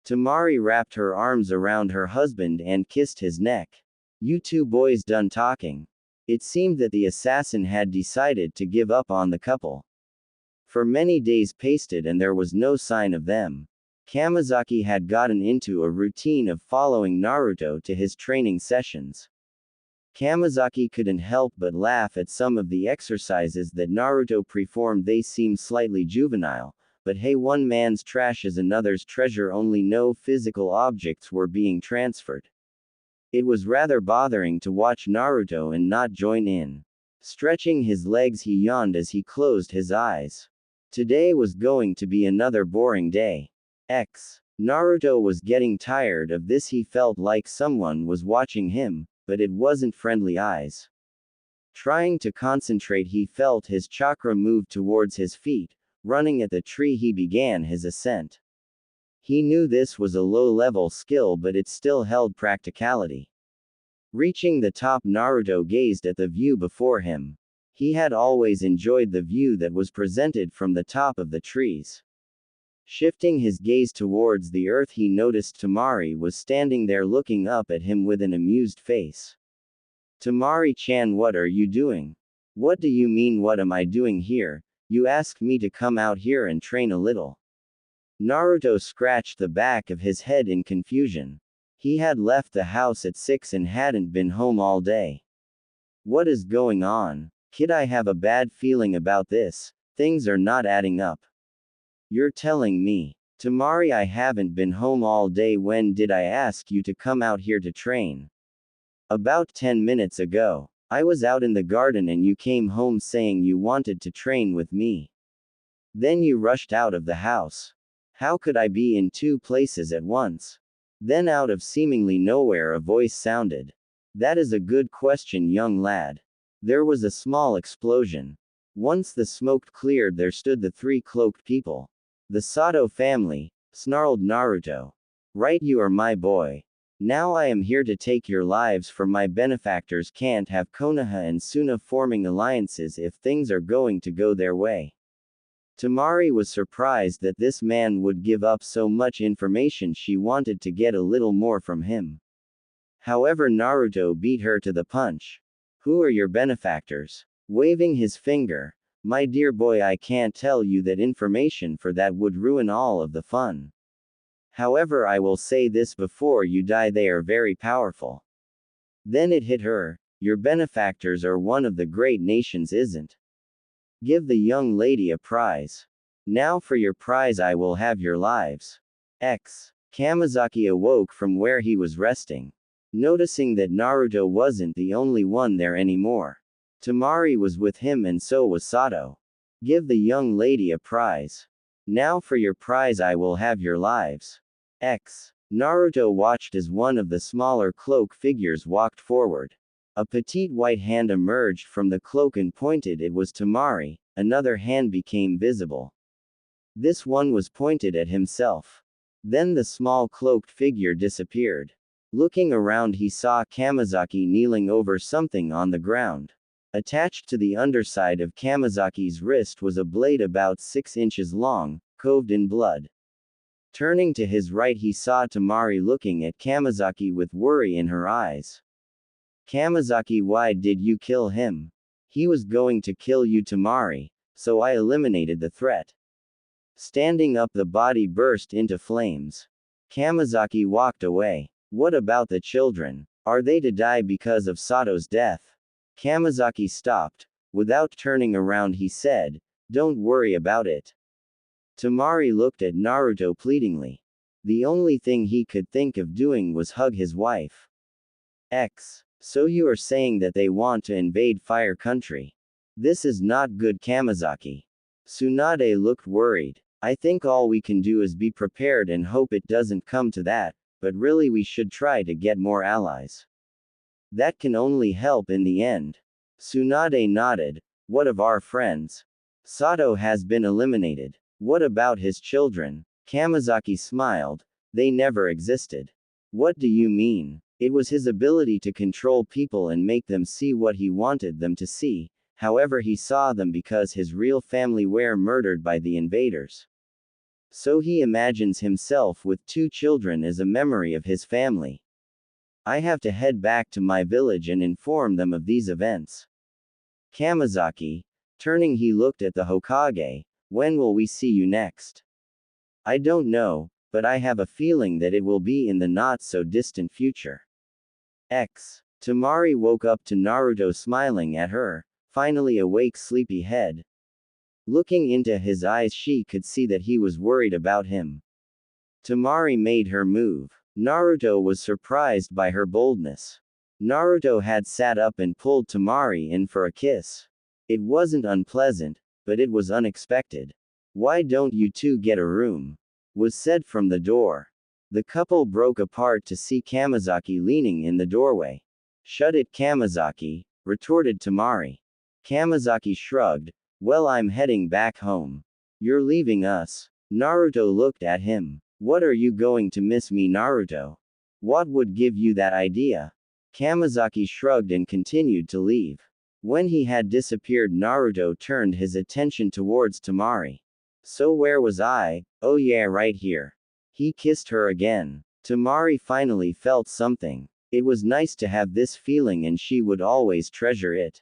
Temari wrapped her arms around her husband and kissed his neck. You two boys done talking? It seemed that the assassin had decided to give up on the couple. For many days passed and there was no sign of them. Kamizaki had gotten into a routine of following Naruto to his training sessions. Kamizaki couldn't help but laugh at some of the exercises that Naruto performed. They seemed slightly juvenile, but hey, one man's trash is another's treasure, only no physical objects were being transferred. It was rather bothering to watch Naruto and not join in. Stretching his legs, he yawned as he closed his eyes. Today was going to be another boring day. Naruto was getting tired of this. He felt like someone was watching him, but it wasn't friendly eyes. Trying to concentrate, he felt his chakra move towards his feet. Running at the tree, he began his ascent. He knew this was a low-level skill, but it still held practicality. Reaching the top, Naruto gazed at the view before him. He had always enjoyed the view that was presented from the top of the trees. Shifting his gaze towards the earth, he noticed Temari was standing there looking up at him with an amused face. Temari-chan, what are you doing? What do you mean, what am I doing here? You asked me to come out here and train a little. Naruto scratched the back of his head in confusion. He had left the house at 6 and hadn't been home all day. What is going on? Kid, I have a bad feeling about this. Things are not adding up. You're telling me, Temari, I haven't been home all day. When did I ask you to come out here to train? About 10 minutes ago. I was out in the garden and you came home saying you wanted to train with me. Then you rushed out of the house. How could I be in two places at once? Then out of seemingly nowhere a voice sounded. That is a good question, young lad. There was a small explosion. Once the smoke cleared, there stood the three cloaked people. The Sato family, snarled Naruto. Right, you are my boy. Now I am here to take your lives, for my benefactors can't have Konoha and Suna forming alliances if things are going to go their way. Temari was surprised that this man would give up so much information. She wanted to get a little more from him. However, Naruto beat her to the punch. Who are your benefactors? Waving his finger. My dear boy, I can't tell you that information, for that would ruin all of the fun. However, I will say this before you die, they are very powerful. Then it hit her. Your benefactors are one of the great nations, isn't? Give the young lady a prize. Now for your prize I will have your lives. Kamizaki awoke from where he was resting. Noticing that Naruto wasn't the only one there anymore. Temari was with him and so was Sato. Give the young lady a prize. Now for your prize I will have your lives. Naruto watched as one of the smaller cloak figures walked forward. A petite white hand emerged from the cloak and pointed. It was Temari. Another hand became visible. This one was pointed at himself. Then the small cloaked figure disappeared. Looking around, he saw Kamizaki kneeling over something on the ground. Attached to the underside of Kamizaki's wrist was a blade about 6 inches long, coved in blood. Turning to his right, he saw Temari looking at Kamizaki with worry in her eyes. Kamizaki, why did you kill him? He was going to kill you, Temari, so I eliminated the threat. Standing up, the body burst into flames. Kamizaki walked away. What about the children? Are they to die because of Sato's death? Kamizaki stopped. Without turning around, he said, don't worry about it. Temari looked at Naruto pleadingly. The only thing he could think of doing was hug his wife. So you are saying that they want to invade Fire Country? This is not good, Kamizaki. Tsunade looked worried. I think all we can do is be prepared and hope it doesn't come to that, but really we should try to get more allies. That can only help in the end. Tsunade nodded. What of our friends? Sato has been eliminated. What about his children? Kamizaki smiled. They never existed. What do you mean? It was his ability to control people and make them see what he wanted them to see. However, he saw them because his real family were murdered by the invaders. So he imagines himself with 2 children as a memory of his family. I have to head back to my village and inform them of these events. Kamizaki. Turning, he looked at the Hokage. When will we see you next? I don't know, but I have a feeling that it will be in the not-so-distant future. Temari woke up to Naruto smiling at her, finally awake, sleepy head. Looking into his eyes, she could see that he was worried about him. Temari made her move. Naruto was surprised by her boldness. Naruto had sat up and pulled Temari in for a kiss. It wasn't unpleasant, but it was unexpected. Why don't you two get a room? Was said from the door. The couple broke apart to see Kamizaki leaning in the doorway. Shut it, Kamizaki, retorted Temari. Kamizaki shrugged. Well, I'm heading back home. You're leaving us? Naruto looked at him. What are you going to miss me, Naruto? What would give you that idea? Kamizaki shrugged and continued to leave. When he had disappeared, Naruto turned his attention towards Temari. So where was I? Oh yeah, right here. He kissed her again. Temari finally felt something. It was nice to have this feeling and she would always treasure it.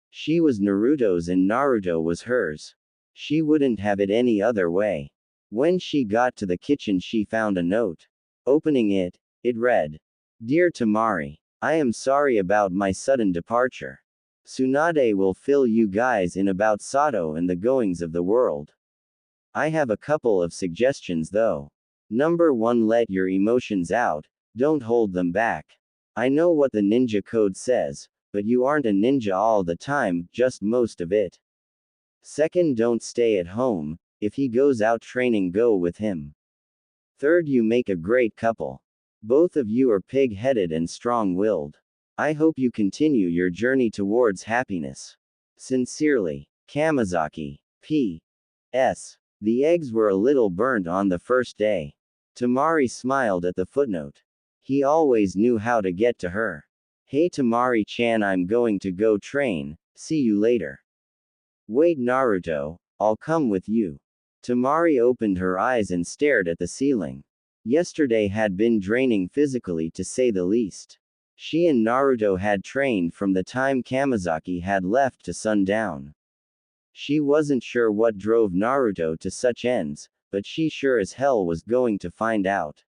She was Naruto's and Naruto was hers. She wouldn't have it any other way. When she got to the kitchen, she found a note. Opening it, it read, "Dear Temari, I am sorry about my sudden departure. Tsunade will fill you guys in about Sato and the goings of the world. I have a couple of suggestions though. Number 1, let your emotions out, don't hold them back. I know what the ninja code says, but you aren't a ninja all the time, just most of it. Second, don't stay at home, if he goes out training, go with him. Third, you make a great couple. Both of you are pig-headed and strong-willed. I hope you continue your journey towards happiness. Sincerely, Kamizaki. P.S. The eggs were a little burnt on the first day. Temari smiled at the footnote. He always knew how to get to her. Hey Temari-chan, I'm going to go train, see you later. Wait Naruto, I'll come with you. Temari opened her eyes and stared at the ceiling. Yesterday had been draining physically to say the least. She and Naruto had trained from the time Kamizaki had left to sundown. She wasn't sure what drove Naruto to such ends, but she sure as hell was going to find out.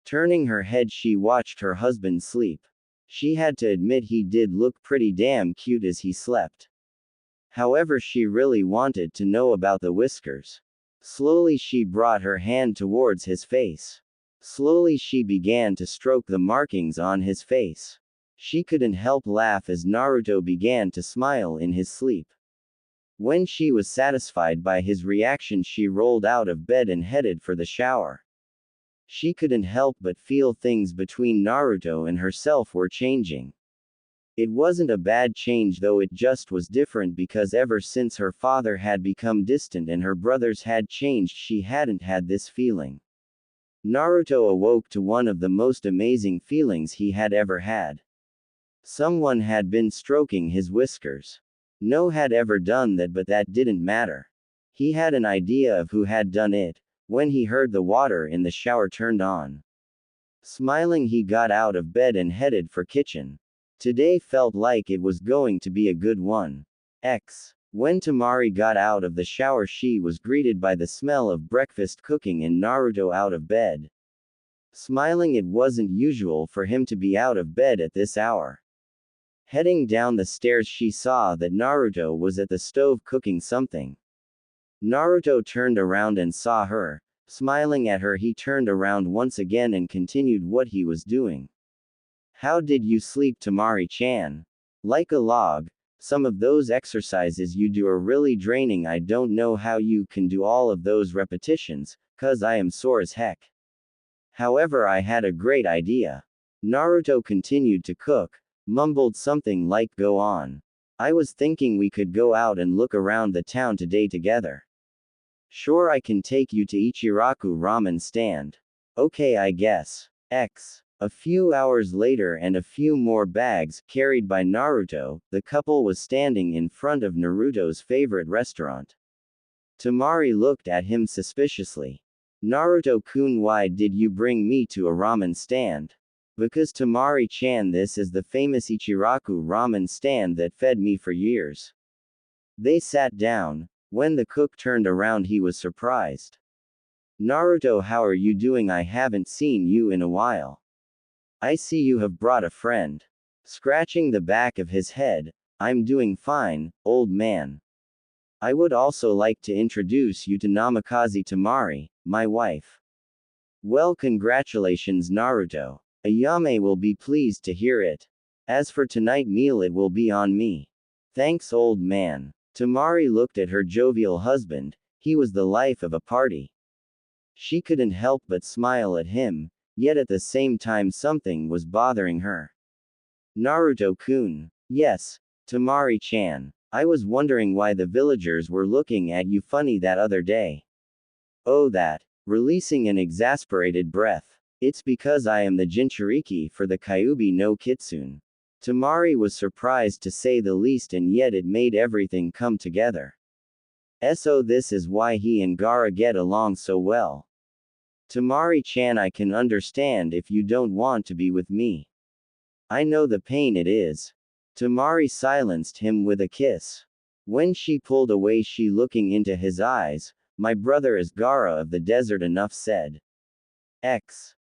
Turning her head, she watched her husband sleep. She had to admit he did look pretty damn cute as he slept. However, she really wanted to know about the whiskers. Slowly she brought her hand towards his face. Slowly she began to stroke the markings on his face. She couldn't help laugh as Naruto began to smile in his sleep. When she was satisfied by his reaction, she rolled out of bed and headed for the shower. She couldn't help but feel things between Naruto and herself were changing. It wasn't a bad change though, it just was different because ever since her father had become distant and her brothers had changed, she hadn't had this feeling. Naruto awoke to one of the most amazing feelings he had ever had. Someone had been stroking his whiskers. No had ever done that, but that didn't matter. He had an idea of who had done it, when he heard the water in the shower turned on. Smiling, he got out of bed and headed for kitchen. Today felt like it was going to be a good one. When Temari got out of the shower, she was greeted by the smell of breakfast cooking and Naruto out of bed. Smiling, it wasn't usual for him to be out of bed at this hour. Heading down the stairs, she saw that Naruto was at the stove cooking something. Naruto turned around and saw her. Smiling at her, he turned around once again and continued what he was doing. How did you sleep, Temari-chan? Like a log. Some of those exercises you do are really draining. I don't know how you can do all of those repetitions, 'cause I am sore as heck. However, I had a great idea. Naruto continued to cook, mumbled something like, go on. I was thinking we could go out and look around the town today together. Sure, I can take you to Ichiraku ramen stand. Okay, I guess. A few hours later and a few more bags carried by Naruto, the couple was standing in front of Naruto's favorite restaurant. Temari looked at him suspiciously. Naruto-kun, why did you bring me to a ramen stand? Because Temari-chan, this is the famous Ichiraku ramen stand that fed me for years. They sat down. When the cook turned around, he was surprised. Naruto, how are you doing? I haven't seen you in a while. I see you have brought a friend. Scratching the back of his head, I'm doing fine, old man. I would also like to introduce you to Namikaze Temari, my wife. Well, congratulations, Naruto. Ayame will be pleased to hear it. As for tonight meal, it will be on me. Thanks, old man. Temari looked at her jovial husband. He was the life of a party. She couldn't help but smile at him, yet at the same time something was bothering her. Naruto-kun. Yes, Temari-chan. I was wondering why the villagers were looking at you funny that other day. Oh, that. Releasing an exasperated breath. It's because I am the Jinchuriki for the Kyuubi no Kitsune. Temari was surprised to say the least, and yet it made everything come together. So this is why he and Gaara get along so well. Temari-chan, I can understand if you don't want to be with me. I know the pain it is. Temari silenced him with a kiss. When she pulled away, she looking into his eyes, My brother is Gaara of the desert, enough said.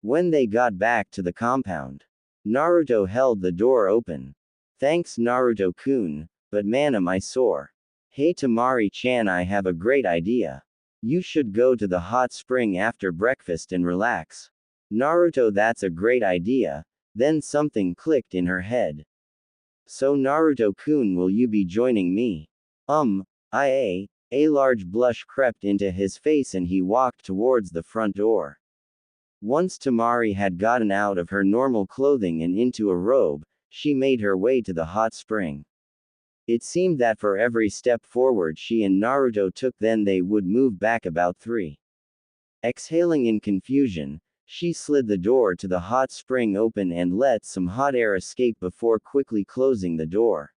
When they got back to the compound, Naruto held the door open. Thanks Naruto-kun, but man am I sore. Hey Temari-chan, I have a great idea. You should go to the hot spring after breakfast and relax. Naruto, that's a great idea. Then something clicked in her head. So Naruto-kun, will you be joining me? A large blush crept into his face and he walked towards the front door. Once Temari had gotten out of her normal clothing and into a robe, she made her way to the hot spring. It seemed that for every step forward she and Naruto took, then they would move back about 3. Exhaling in confusion, she slid the door to the hot spring open and let some hot air escape before quickly closing the door.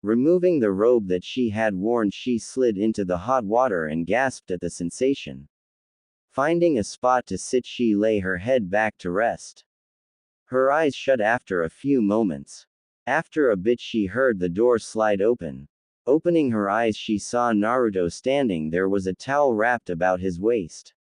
Removing the robe that she had worn, she slid into the hot water and gasped at the sensation. Finding a spot to sit, she lay her head back to rest. Her eyes shut after a few moments. After a bit she heard the door slide open. Opening her eyes, she saw Naruto standing there with a towel wrapped about his waist.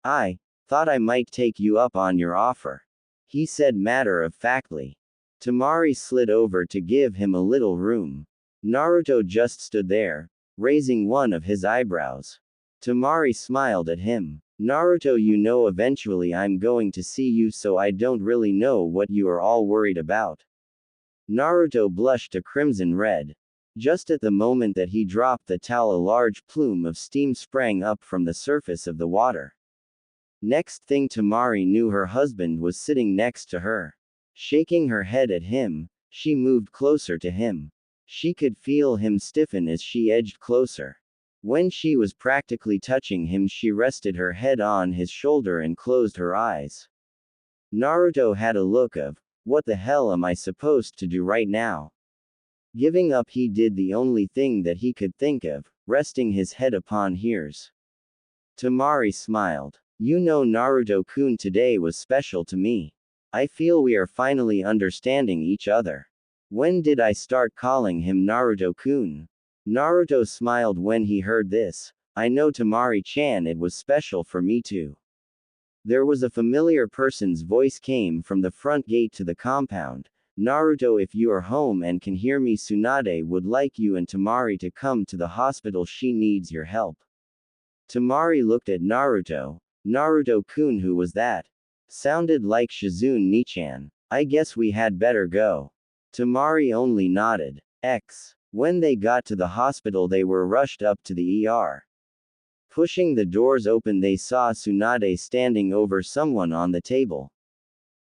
I thought I might take you up on your offer, he said matter-of-factly. Temari slid over to give him a little room. Naruto just stood there, raising one of his eyebrows. Temari smiled at him. Naruto, you know eventually I'm going to see you, so I don't really know what you are all worried about. Naruto blushed a crimson red. Just at the moment that he dropped the towel, a large plume of steam sprang up from the surface of the water. Next thing Temari knew, her husband was sitting next to her. Shaking her head at him, she moved closer to him. She could feel him stiffen as she edged closer. When she was practically touching him, she rested her head on his shoulder and closed her eyes. Naruto had a look of, what the hell am I supposed to do right now? Giving up, he did the only thing that he could think of, resting his head upon hers. Temari smiled. You know Naruto-kun, today was special to me. I feel we are finally understanding each other. When did I start calling him Naruto-kun? Naruto smiled when he heard this. I know Temari-chan, it was special for me too. There was a familiar person's voice came from the front gate to the compound. Naruto, if you are home and can hear me, Tsunade would like you and Temari to come to the hospital, she needs your help. Temari looked at Naruto. Naruto-kun, who was that? Sounded like Shizune Nichan. I guess we had better go. Temari only nodded. When they got to the hospital, they were rushed up to the ER. Pushing the doors open, they saw Tsunade standing over someone on the table.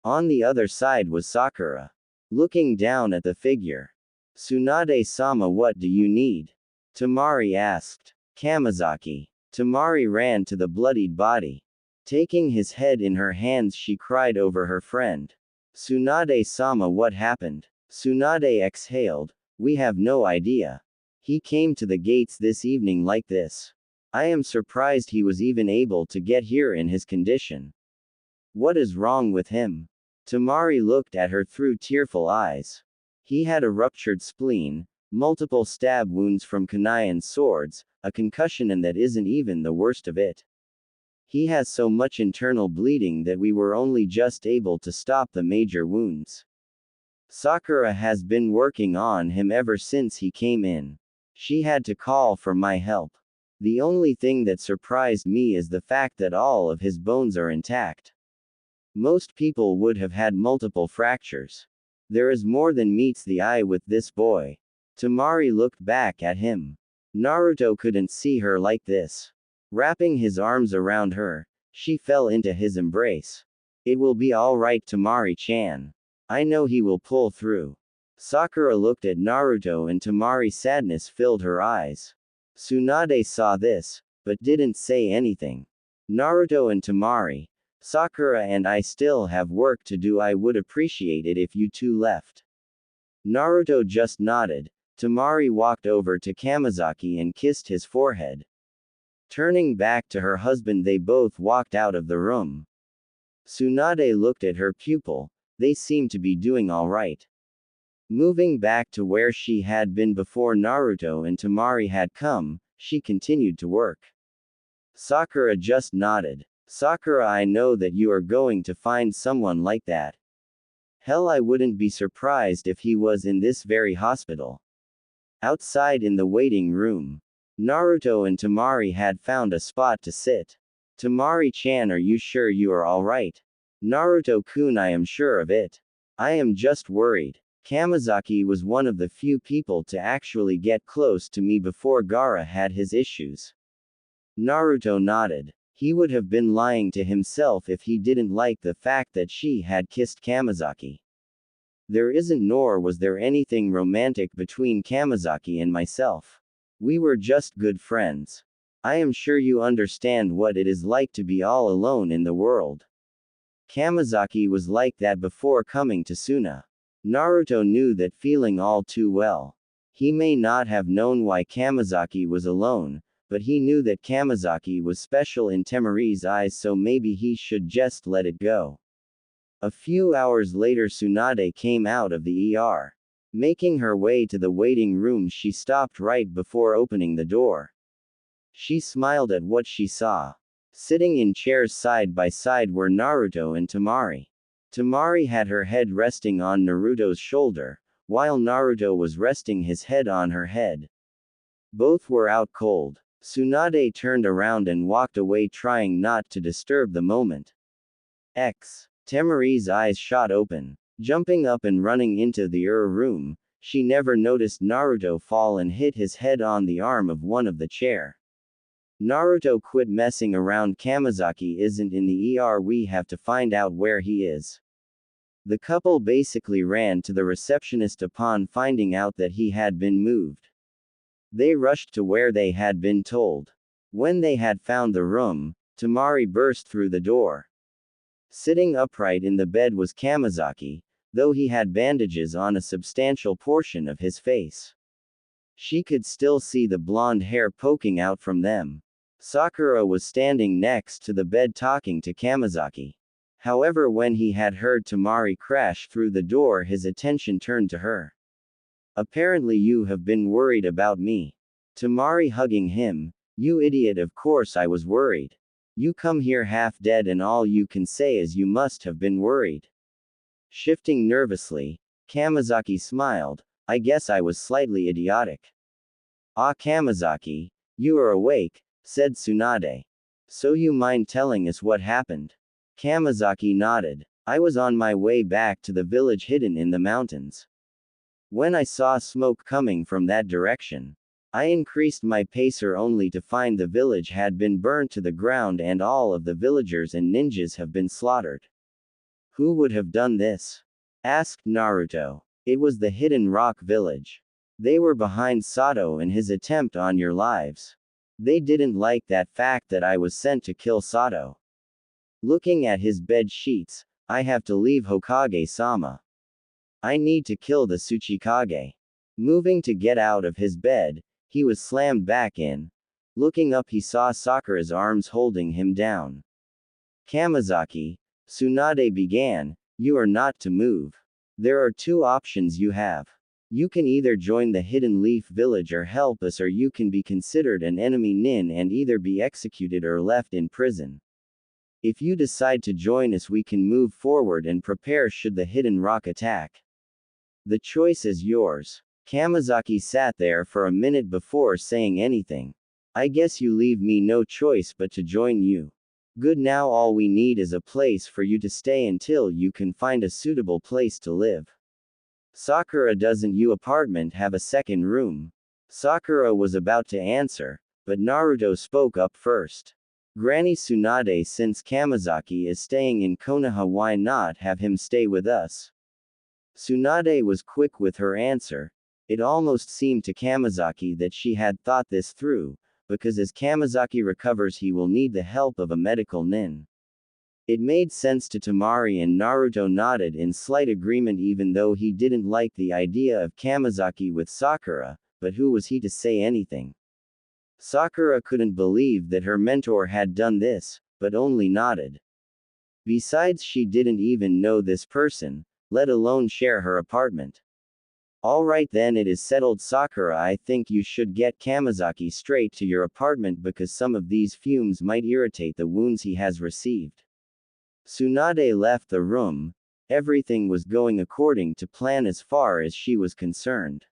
On the other side was Sakura. Looking down at the figure. Tsunade-sama, what do you need? Temari asked. Kamizaki. Temari ran to the bloodied body. Taking his head in her hands, she cried over her friend. Tsunade-sama, what happened? Tsunade exhaled. We have no idea. He came to the gates this evening like this. I am surprised he was even able to get here in his condition. What is wrong with him? Temari looked at her through tearful eyes. He had a ruptured spleen, multiple stab wounds from kunai swords, a concussion, and that isn't even the worst of it. He has so much internal bleeding that we were only just able to stop the major wounds. Sakura has been working on him ever since he came in. She had to call for my help. The only thing that surprised me is the fact that all of his bones are intact. Most people would have had multiple fractures. There is more than meets the eye with this boy. Temari looked back at him. Naruto couldn't see her like this. Wrapping his arms around her, she fell into his embrace. It will be all right, Temari-chan. I know he will pull through. Sakura looked at Naruto and Temari's sadness filled her eyes. Tsunade saw this, but didn't say anything. Naruto and Temari, Sakura and I still have work to do. I would appreciate it if you two left. Naruto just nodded. Temari walked over to Kamizaki and kissed his forehead. Turning back to her husband, they both walked out of the room. Tsunade looked at her pupil. They seemed to be doing all right. Moving back to where she had been before Naruto and Temari had come, she continued to work. Sakura just nodded. Sakura, I know that you are going to find someone like that. Hell, I wouldn't be surprised if he was in this very hospital. Outside in the waiting room, Naruto and Temari had found a spot to sit. Temari-chan, are you sure you are alright? Naruto-kun, I am sure of it. I am just worried. Kamizaki was one of the few people to actually get close to me before Gaara had his issues. Naruto nodded. He would have been lying to himself if he didn't like the fact that she had kissed Kamizaki. There isn't, nor was there anything romantic between Kamizaki and myself. We were just good friends. I am sure you understand what it is like to be all alone in the world. Kamizaki was like that before coming to Suna. Naruto knew that feeling all too well. He may not have known why Kamizaki was alone, but he knew that Kamizaki was special in Temari's eyes, so maybe he should just let it go. A few hours later, Tsunade came out of the ER. Making her way to the waiting room, she stopped right before opening the door. She smiled at what she saw. Sitting in chairs side by side were Naruto and Temari. Temari had her head resting on Naruto's shoulder, while Naruto was resting his head on her head. Both were out cold. Tsunade turned around and walked away, trying not to disturb the moment. Temari's eyes shot open. Jumping up and running into the room, she never noticed Naruto fall and hit his head on the arm of one of the chair. Naruto, quit messing around. Kamizaki isn't in the ER. We have to find out where he is. The couple basically ran to the receptionist upon finding out that he had been moved. They rushed to where they had been told. When they had found the room, Temari burst through the door. Sitting upright in the bed was Kamizaki, though he had bandages on a substantial portion of his face. She could still see the blonde hair poking out from them. Sakura was standing next to the bed talking to Kamizaki. However, when he had heard Temari crash through the door, his attention turned to her. Apparently you have been worried about me. Temari hugging him. You idiot, of course I was worried. You come here half dead and all you can say is you must have been worried. Shifting nervously, Kamizaki smiled. I guess I was slightly idiotic. Ah, Kamizaki, you are awake, said Tsunade. So you mind telling us what happened? Kamizaki nodded. I was on my way back to the village hidden in the mountains. When I saw smoke coming from that direction, I increased my pacer only to find the village had been burned to the ground and all of the villagers and ninjas have been slaughtered. Who would have done this? Asked Naruto. It was the Hidden Rock Village. They were behind Sato and his attempt on your lives. They didn't like that fact that I was sent to kill Sato. Looking at his bed sheets, I have to leave Hokage-sama. I need to kill the Tsuchikage. Moving to get out of his bed, he was slammed back in. Looking up, he saw Sakura's arms holding him down. Kamizaki, Tsunade began, you are not to move. There are two options you have. You can either join the Hidden Leaf Village or help us, or you can be considered an enemy nin and either be executed or left in prison. If you decide to join us, we can move forward and prepare should the Hidden Rock attack. The choice is yours. Kamizaki sat there for a minute before saying anything. I guess you leave me no choice but to join you. Good, now all we need is a place for you to stay until you can find a suitable place to live. Sakura, doesn't your apartment have a second room? Sakura was about to answer, but Naruto spoke up first. Granny Tsunade, since Kamizaki is staying in Konoha, why not have him stay with us? Tsunade was quick with her answer. It almost seemed to Kamizaki that she had thought this through, because as Kamizaki recovers he will need the help of a medical nin. It made sense to Temari, and Naruto nodded in slight agreement, even though he didn't like the idea of Kamizaki with Sakura, but who was he to say anything? Sakura couldn't believe that her mentor had done this, but only nodded. Besides, she didn't even know this person, let alone share her apartment. Alright then, it is settled, Sakura. I think you should get Kamizaki straight to your apartment because some of these fumes might irritate the wounds he has received. Tsunade left the room. Everything was going according to plan as far as she was concerned.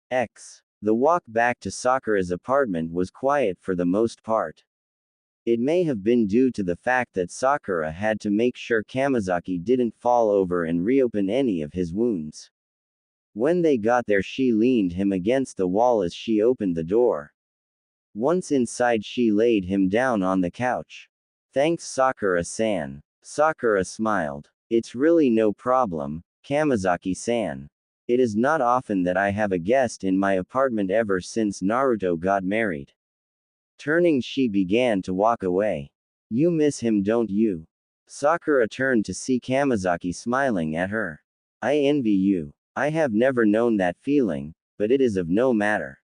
The walk back to Sakura's apartment was quiet for the most part. It may have been due to the fact that Sakura had to make sure Kamizaki didn't fall over and reopen any of his wounds. When they got there, she leaned him against the wall as she opened the door. Once inside, she laid him down on the couch. Thanks, Sakura-san. Sakura smiled. It's really no problem, Kamizaki-san. It is not often that I have a guest in my apartment ever since Naruto got married. Turning, she began to walk away. You miss him, don't you? Sakura turned to see Kamizaki smiling at her. I envy you. I have never known that feeling, but it is of no matter.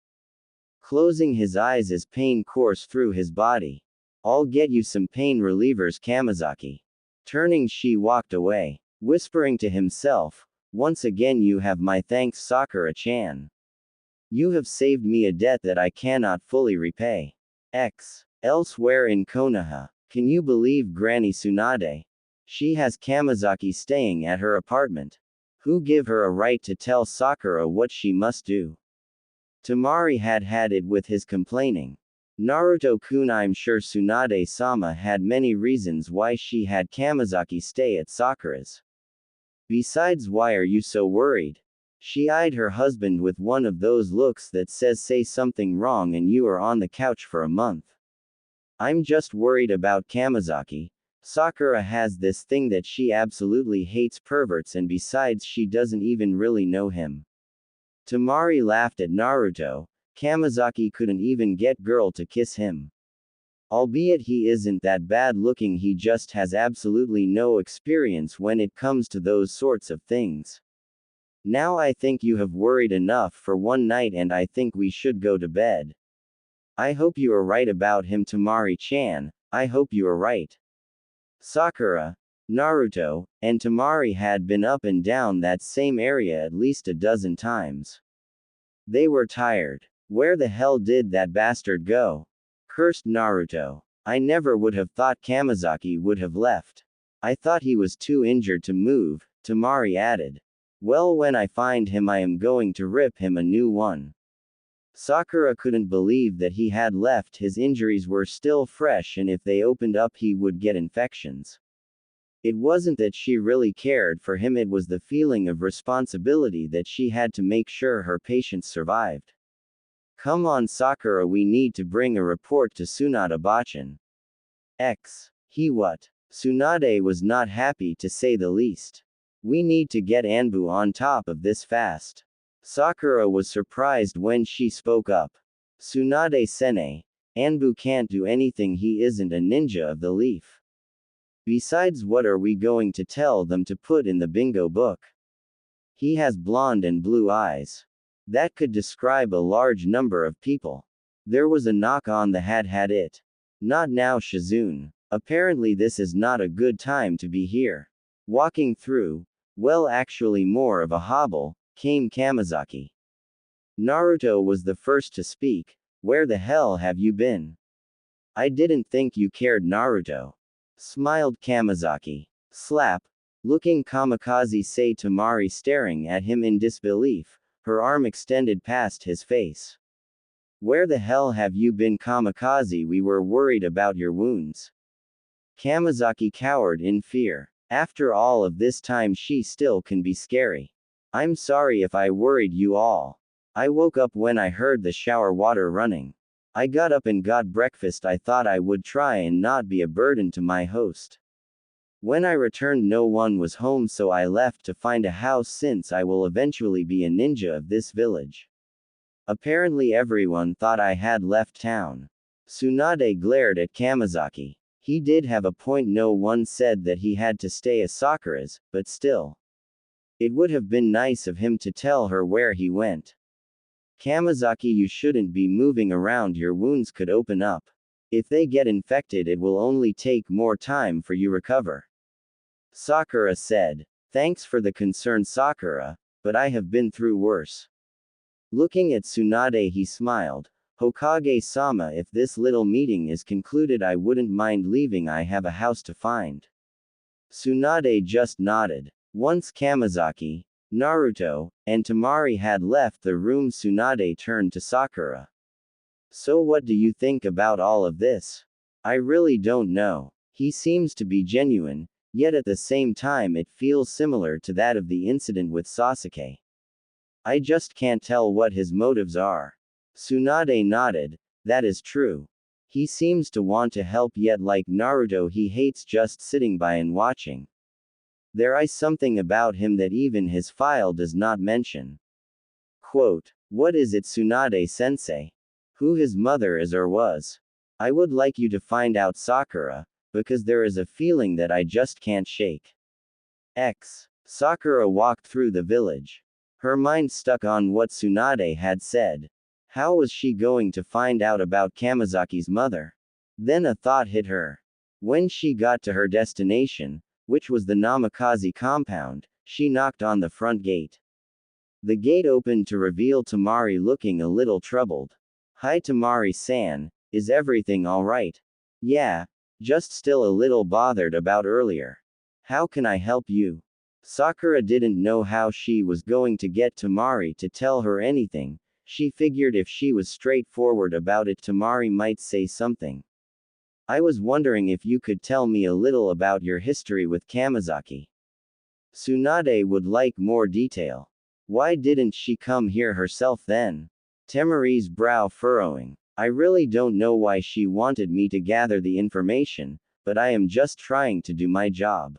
Closing his eyes as pain coursed through his body. I'll get you some pain relievers, Kamizaki. Turning, she walked away, whispering to himself, once again you have my thanks, Sakura-chan. You have saved me a debt that I cannot fully repay. Elsewhere in Konoha, can you believe Granny Tsunade? She has Kamizaki staying at her apartment. Who give her a right to tell Sakura what she must do? Temari had it with his complaining. Naruto-kun, I'm sure Tsunade-sama had many reasons why she had Kamizaki stay at Sakura's. Besides, why are you so worried? She eyed her husband with one of those looks that says say something wrong and you are on the couch for a month. I'm just worried about Kamizaki. Sakura has this thing that she absolutely hates perverts, and besides she doesn't even really know him. Temari laughed at Naruto. Kamizaki couldn't even get girl to kiss him. Albeit he isn't that bad looking, he just has absolutely no experience when it comes to those sorts of things. Now I think you have worried enough for one night and I think we should go to bed. I hope you are right about him, Temari-chan. I hope you are right. Sakura, Naruto, and Temari had been up and down that same area at least a dozen times. They were tired. Where the hell did that bastard go? Cursed Naruto. I never would have thought Kamizaki would have left. I thought he was too injured to move, Temari added. Well, when I find him I am going to rip him a new one. Sakura couldn't believe that he had left. His injuries were still fresh and if they opened up he would get infections. It wasn't that she really cared for him, it was the feeling of responsibility that she had to make sure her patients survived. Come on, Sakura, we need to bring a report to Tsunade-bachan. He what? Tsunade was not happy to say the least. We need to get Anbu on top of this fast. Sakura was surprised when she spoke up. Tsunade-sene, Anbu can't do anything, he isn't a ninja of the leaf. Besides, what are we going to tell them to put in the bingo book? He has blonde and blue eyes. That could describe a large number of people. There was a knock on the had it. Not now, Shizune. Apparently this is not a good time to be here. Walking through, well, actually more of a hobble, came Kamizaki. Naruto was the first to speak. Where the hell have you been? I didn't think you cared, Naruto. Smiled Kamizaki. Slap. Looking kamikaze, say Temari, staring at him in disbelief, her arm extended past his face. Where the hell have you been, Kamikaze? We were worried about your wounds. Kamizaki cowered in fear. After all of this time she still can be scary. I'm sorry if I worried you all. I woke up when I heard the shower water running. I got up and got breakfast. I thought I would try and not be a burden to my host. When I returned no one was home, so I left to find a house since I will eventually be a ninja of this village. Apparently everyone thought I had left town. Tsunade glared at Kamizaki. He did have a point, no one said that he had to stay at Sakura's, but still. It would have been nice of him to tell her where he went. Kamizaki, you shouldn't be moving around, your wounds could open up. If they get infected it will only take more time for you recover. Sakura said. Thanks for the concern, Sakura. but I have been through worse. Looking at Tsunade, he smiled. Hokage-sama, if this little meeting is concluded, I wouldn't mind leaving. I have a house to find. Tsunade just nodded. Once Kamizaki, Naruto, and Temari had left the room, Tsunade turned to Sakura. So what do you think about all of this? I really don't know. He seems to be genuine, yet at the same time it feels similar to that of the incident with Sasuke. I just can't tell what his motives are. Tsunade nodded. That is true. He seems to want to help, yet like Naruto he hates just sitting by and watching. There is something about him that even his file does not mention. Quote, what is it, Tsunade-sensei? Who his mother is or was? I would like you to find out, Sakura, because there is a feeling that I just can't shake. Sakura walked through the village. Her mind stuck on what Tsunade had said. How was she going to find out about Kamizaki's mother? Then a thought hit her. When she got to her destination, which was the Namikaze compound, she knocked on the front gate. The gate opened to reveal Temari looking a little troubled. Hi Temari-san, is everything alright? Yeah, just still a little bothered about earlier. How can I help you? Sakura didn't know how she was going to get Temari to tell her anything. She figured if she was straightforward about it, Temari might say something. I was wondering if you could tell me a little about your history with Kamizaki. Tsunade would like more detail. Why didn't she come here herself then? Temari's brow furrowing. I really don't know why she wanted me to gather the information, but I am just trying to do my job.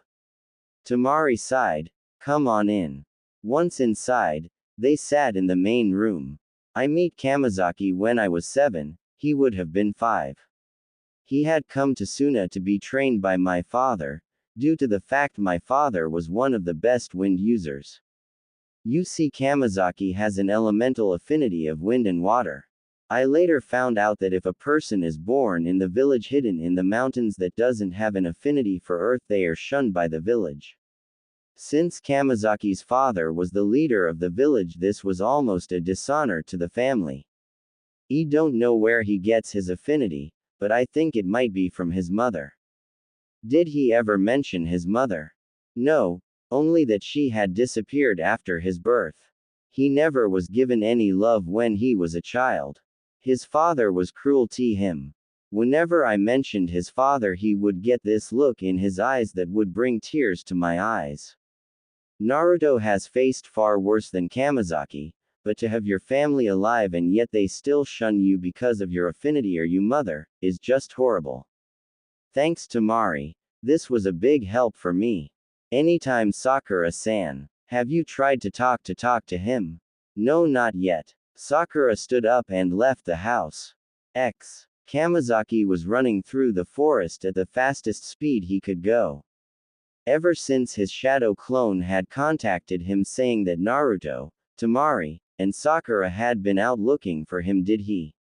Temari sighed. Come on in. Once inside, they sat in the main room. I met Kamizaki when I was 7, he would have been 5. He had come to Suna to be trained by my father, due to the fact my father was one of the best wind users. You see, Kamizaki has an elemental affinity of wind and water. I later found out that if a person is born in the village hidden in the mountains that doesn't have an affinity for earth, they are shunned by the village. Since Kamizaki's father was the leader of the village, this was almost a dishonor to the family. I don't know where he gets his affinity, but I think it might be from his mother. Did he ever mention his mother? No, only that she had disappeared after his birth. He never was given any love when he was a child. His father was cruel to him. Whenever I mentioned his father, he would get this look in his eyes that would bring tears to my eyes. Naruto has faced far worse than Kamizaki, but to have your family alive and yet they still shun you because of your affinity or your mother, is just horrible. Thanks Temari. This was a big help for me. Anytime, Sakura-san. Have you tried to talk to him? No, not yet. Sakura stood up and left the house. Kamizaki was running through the forest at the fastest speed he could go. Ever since his shadow clone had contacted him saying that Naruto, Temari, and Sakura had been out looking for him, did he?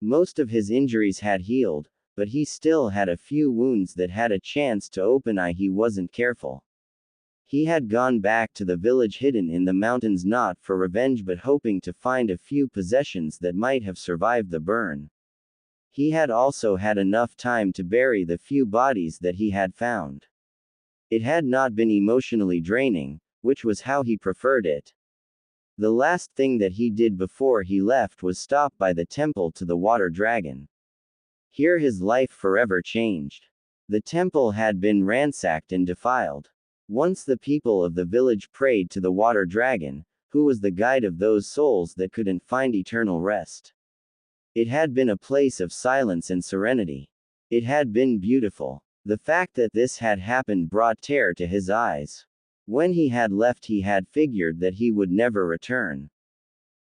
Most of his injuries had healed, but he still had a few wounds that had a chance to open. He wasn't careful. He had gone back to the village hidden in the mountains not for revenge but hoping to find a few possessions that might have survived the burn. He had also had enough time to bury the few bodies that he had found. It had not been emotionally draining, which was how he preferred it. The last thing that he did before he left was stop by the temple to the water dragon. Here his life forever changed. The temple had been ransacked and defiled. Once the people of the village prayed to the water dragon, who was the guide of those souls that couldn't find eternal rest. It had been a place of silence and serenity. It had been beautiful. The fact that this had happened brought terror to his eyes. When he had left, he had figured that he would never return.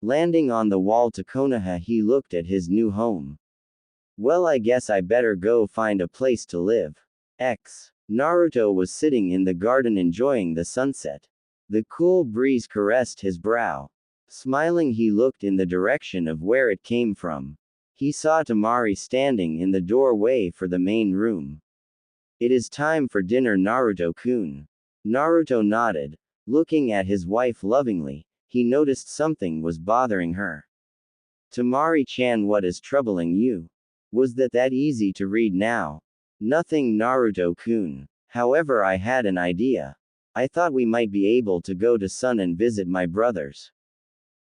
Landing on the wall to Konoha, he looked at his new home. Well, I guess I better go find a place to live. Naruto was sitting in the garden enjoying the sunset. The cool breeze caressed his brow. Smiling, he looked in the direction of where it came from. He saw Temari standing in the doorway for the main room. It is time for dinner, Naruto-kun. Naruto nodded. Looking at his wife lovingly, he noticed something was bothering her. Temari-chan, what is troubling you? Was that easy to read now? Nothing, Naruto-kun. However, I had an idea. I thought we might be able to go to Sun and visit my brothers.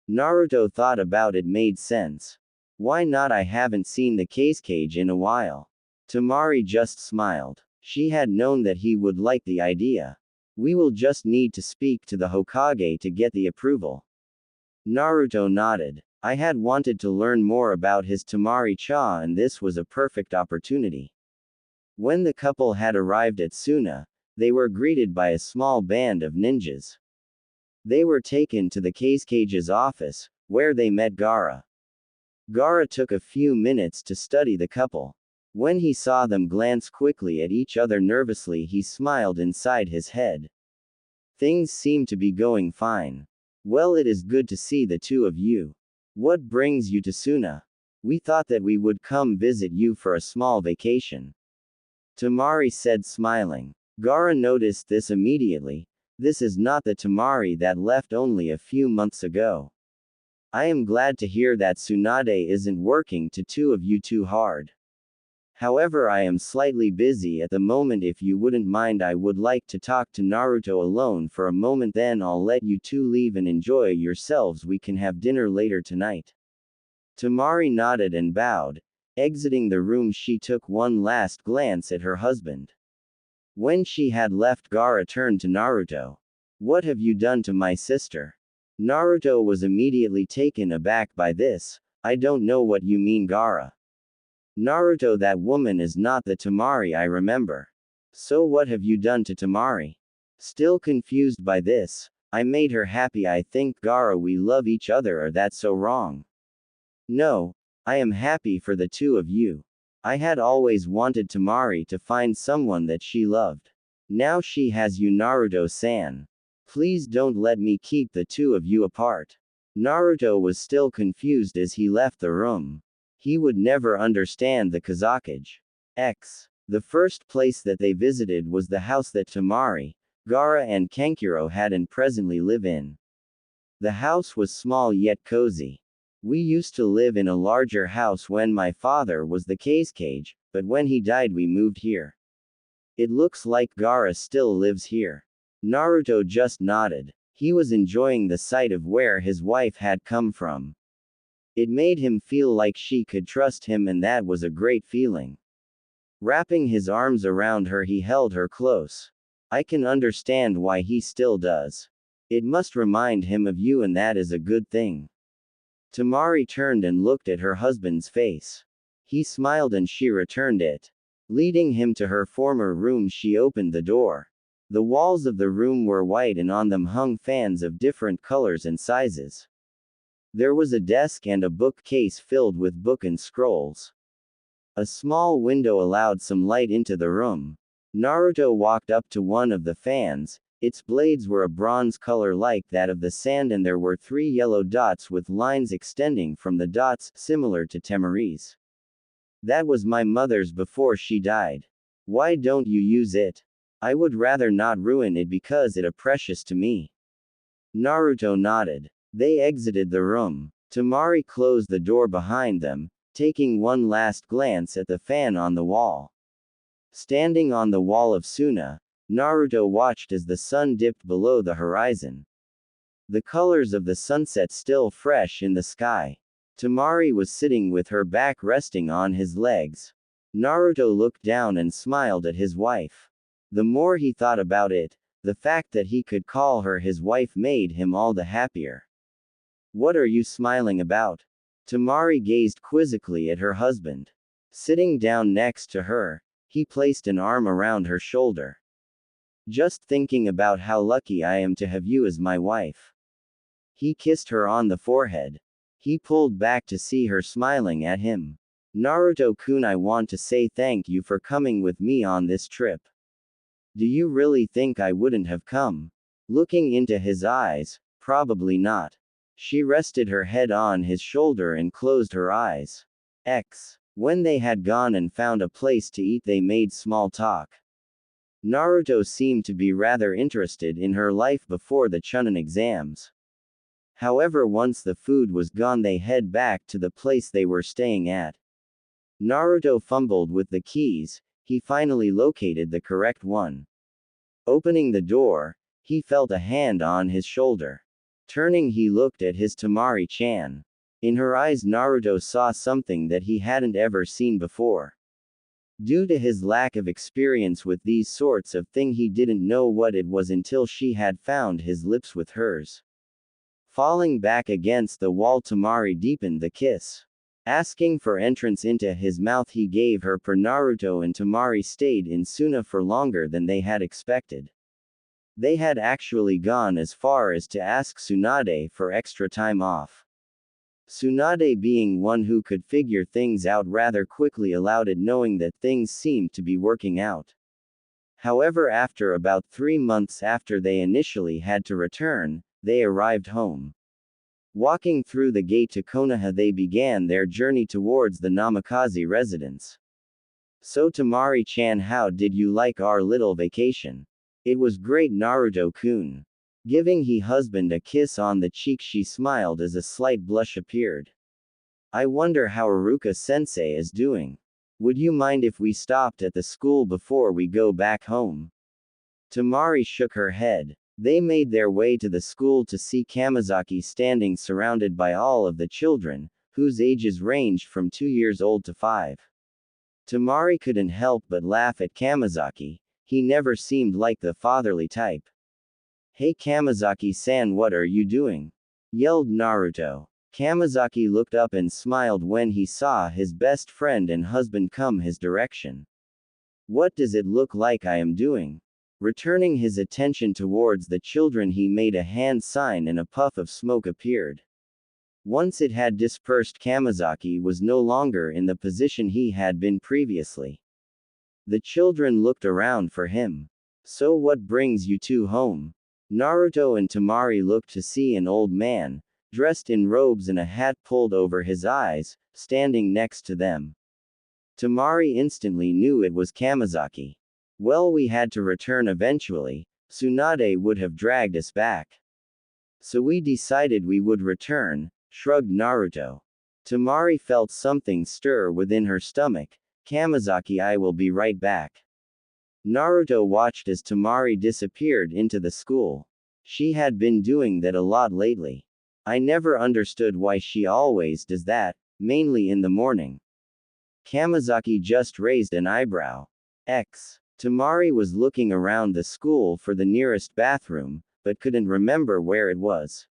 Naruto thought about it, made sense. Why not? I haven't seen the cage in a while. Temari just smiled. She had known that he would like the idea. We will just need to speak to the Hokage to get the approval. Naruto nodded. I had wanted to learn more about his Temari-cha, and this was a perfect opportunity. When the couple had arrived at Suna, they were greeted by a small band of ninjas. They were taken to the cage's office, where they met Gaara. Gaara took a few minutes to study the couple. When he saw them glance quickly at each other nervously, he smiled inside his head. Things seem to be going fine. Well, it is good to see the two of you. What brings you to Suna? We thought that we would come visit you for a small vacation. Temari said, smiling. Gaara noticed this immediately. This is not the Temari that left only a few months ago. I am glad to hear that Tsunade isn't working to two of you too hard. However, I am slightly busy at the moment. If you wouldn't mind, I would like to talk to Naruto alone for a moment, then I'll let you two leave and enjoy yourselves. We can have dinner later tonight. Temari nodded and bowed. Exiting the room, she took one last glance at her husband. When she had left, Gaara turned to Naruto. What have you done to my sister? Naruto was immediately taken aback by this. I don't know what you mean, Gaara. Naruto, that woman is not the Temari I remember. So what have you done to Temari? Still confused by this. I made her happy, I think, Gaara. We love each other, or that's so wrong? No. I am happy for the two of you. I had always wanted Temari to find someone that she loved. Now she has you, Naruto-san. Please don't let me keep the two of you apart. Naruto was still confused as he left the room. He would never understand the Kazakage. The first place that they visited was the house that Temari, Gaara and Kankuro had and presently live in. The house was small yet cozy. We used to live in a larger house when my father was the cage, but when he died we moved here. It looks like Gaara still lives here. Naruto just nodded. He was enjoying the sight of where his wife had come from. It made him feel like she could trust him, and that was a great feeling. Wrapping his arms around her, he held her close. I can understand why he still does. It must remind him of you, and that is a good thing. Temari turned and looked at her husband's face. He smiled and she returned it. Leading him to her former room, she opened the door. The walls of the room were white and on them hung fans of different colors and sizes. There was a desk and a bookcase filled with books and scrolls. A small window allowed some light into the room. Naruto walked up to one of the fans. Its blades were a bronze color like that of the sand, and there were 3 yellow dots with lines extending from the dots, similar to Temari's. That was my mother's before she died. Why don't you use it? I would rather not ruin it because it is precious to me. Naruto nodded. They exited the room. Temari closed the door behind them, taking one last glance at the fan on the wall. Standing on the wall of Suna, Naruto watched as the sun dipped below the horizon. The colors of the sunset still fresh in the sky. Temari was sitting with her back resting on his legs. Naruto looked down and smiled at his wife. The more he thought about it, the fact that he could call her his wife made him all the happier. What are you smiling about? Temari gazed quizzically at her husband. Sitting down next to her, he placed an arm around her shoulder. Just thinking about how lucky I am to have you as my wife. He kissed her on the forehead. He pulled back to see her smiling at him. Naruto-kun, I want to say thank you for coming with me on this trip. Do you really think I wouldn't have come? Looking into his eyes, probably not. She rested her head on his shoulder and closed her eyes. When they had gone and found a place to eat, they made small talk. Naruto seemed to be rather interested in her life before the Chunin exams. However, once the food was gone, they head back to the place they were staying at. Naruto fumbled with the keys, he finally located the correct one. Opening the door, he felt a hand on his shoulder. Turning, he looked at his Temari-chan. In her eyes, Naruto saw something that he hadn't ever seen before. Due to his lack of experience with these sorts of thing, he didn't know what it was until she had found his lips with hers. Falling back against the wall, Temari deepened the kiss. Asking for entrance into his mouth, he gave her per Naruto and Temari stayed in Suna for longer than they had expected. They had actually gone as far as to ask Tsunade for extra time off. Tsunade, being one who could figure things out rather quickly, allowed it, knowing that things seemed to be working out. However, after about 3 months after they initially had to return, they arrived home. Walking through the gate to Konoha, they began their journey towards the Namikaze residence. So Temari-chan, how did you like our little vacation? It was great, Naruto-kun. Giving her husband a kiss on the cheek, she smiled as a slight blush appeared. I wonder how Iruka-sensei is doing. Would you mind if we stopped at the school before we go back home? Temari shook her head. They made their way to the school to see Kamizaki standing surrounded by all of the children, whose ages ranged from 2 years old to 5. Temari couldn't help but laugh at Kamizaki. He never seemed like the fatherly type. Hey Kamizaki-san, what are you doing? Yelled Naruto. Kamizaki looked up and smiled when he saw his best friend and husband come his direction. What does it look like I am doing? Returning his attention towards the children, he made a hand sign and a puff of smoke appeared. Once it had dispersed, Kamizaki was no longer in the position he had been previously. The children looked around for him. So what brings you two home? Naruto and Temari looked to see an old man, dressed in robes and a hat pulled over his eyes, standing next to them. Temari instantly knew it was Kamizaki. Well, we had to return eventually. Tsunade would have dragged us back. So we decided we would return, shrugged Naruto. Temari felt something stir within her stomach. Kamizaki, I will be right back. Naruto watched as Temari disappeared into the school. She had been doing that a lot lately. I never understood why she always does that, mainly in the morning. Kamizaki just raised an eyebrow. Temari was looking around the school for the nearest bathroom, but couldn't remember where it was.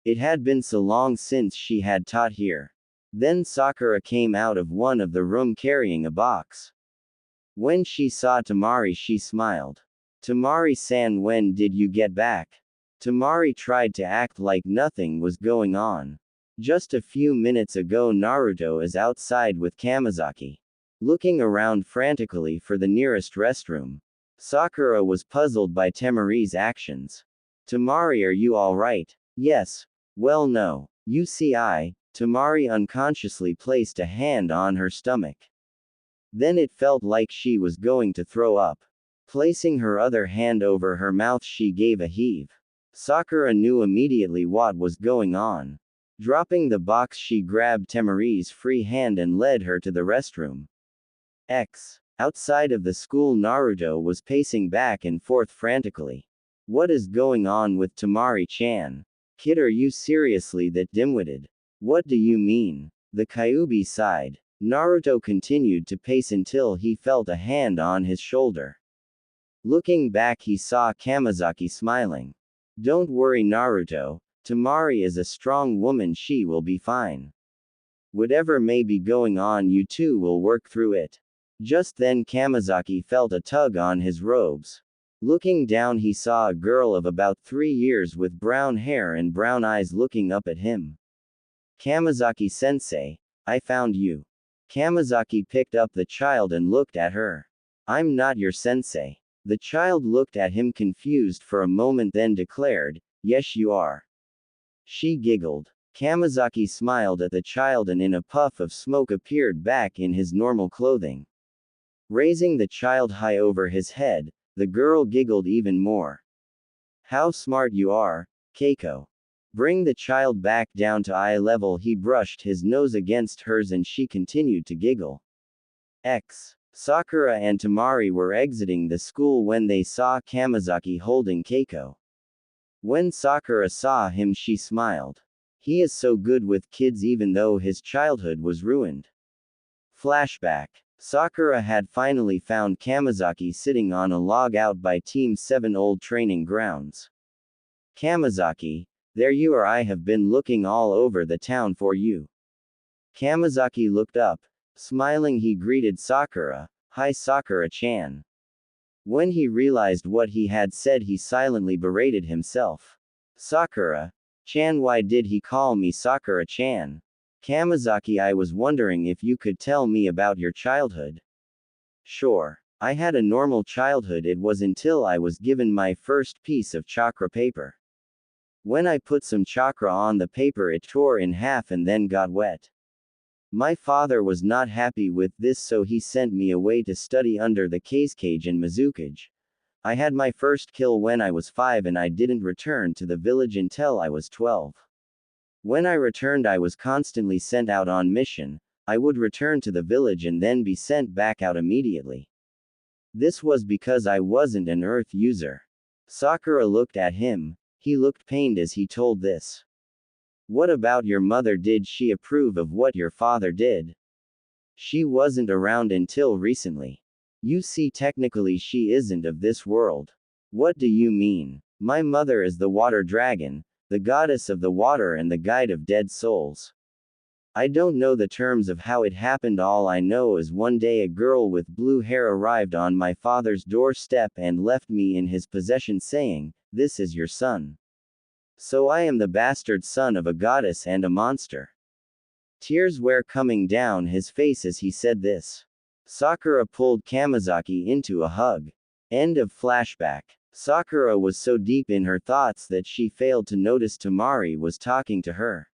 It had been so long since she had taught here. Then Sakura came out of one of the room carrying a box. When she saw Temari, she smiled. Temari-san, when did you get back? Temari tried to act like nothing was going on. Just a few minutes ago. Naruto is outside with Kamizaki. Looking around frantically for the nearest restroom. Sakura was puzzled by Temari's actions. Temari, are you alright? Yes. Well, no. You see, Temari unconsciously placed a hand on her stomach. Then it felt like she was going to throw up. Placing her other hand over her mouth, she gave a heave. Sakura knew immediately what was going on. Dropping the box, she grabbed Temari's free hand and led her to the restroom. Outside of the school, Naruto was pacing back and forth frantically. What is going on with Temari-chan? Kid, are you seriously that dim-witted? What do you mean? The Kyuubi sighed. Naruto continued to pace until he felt a hand on his shoulder. Looking back, he saw Kamizaki smiling. Don't worry, Naruto. Temari is a strong woman, she will be fine. Whatever may be going on, you two will work through it. Just then Kamizaki felt a tug on his robes. Looking down, he saw a girl of about 3 years with brown hair and brown eyes looking up at him. Kamizaki-sensei, I found you. Kamizaki picked up the child and looked at her. I'm not your sensei. The child looked at him confused for a moment, then declared, yes you are. She giggled. Kamizaki smiled at the child and in a puff of smoke appeared back in his normal clothing. Raising the child high over his head, The girl giggled even more. How smart you are, Keiko. Bring the child back down to eye level. He brushed his nose against hers and she continued to giggle. Sakura and Temari were exiting the school when they saw Kamizaki holding Keiko. When Sakura saw him, she smiled. He is so good with kids even though his childhood was ruined. Flashback. Sakura had finally found Kamizaki sitting on a log out by Team 7 old training grounds. Kamizaki, there you are. I have been looking all over the town for you. Kamizaki looked up. Smiling, he greeted Sakura. Hi Sakura-chan. When he realized what he had said, he silently berated himself. Sakura-chan, why did he call me Sakura-chan? Kamizaki, I was wondering if you could tell me about your childhood. Sure. I had a normal childhood. It was until I was given my first piece of chakra paper. When I put some chakra on the paper, it tore in half and then got wet. My father was not happy with this, so he sent me away to study under the Kazekage and Mizukage. I had my first kill when I was 5 and I didn't return to the village until I was 12. When I returned, I was constantly sent out on mission. I would return to the village and then be sent back out immediately. This was because I wasn't an earth user. Sakura looked at him. He looked pained as he told this. What about your mother? Did she approve of what your father did? She wasn't around until recently. You see, technically she isn't of this world. What do you mean? My mother is the water dragon, the goddess of the water and the guide of dead souls. I don't know the terms of how it happened. All I know is one day a girl with blue hair arrived on my father's doorstep and left me in his possession saying, "This is your son." So I am the bastard son of a goddess and a monster. Tears were coming down his face as he said this. Sakura pulled Kamizaki into a hug. End of flashback. Sakura was so deep in her thoughts that she failed to notice Temari was talking to her.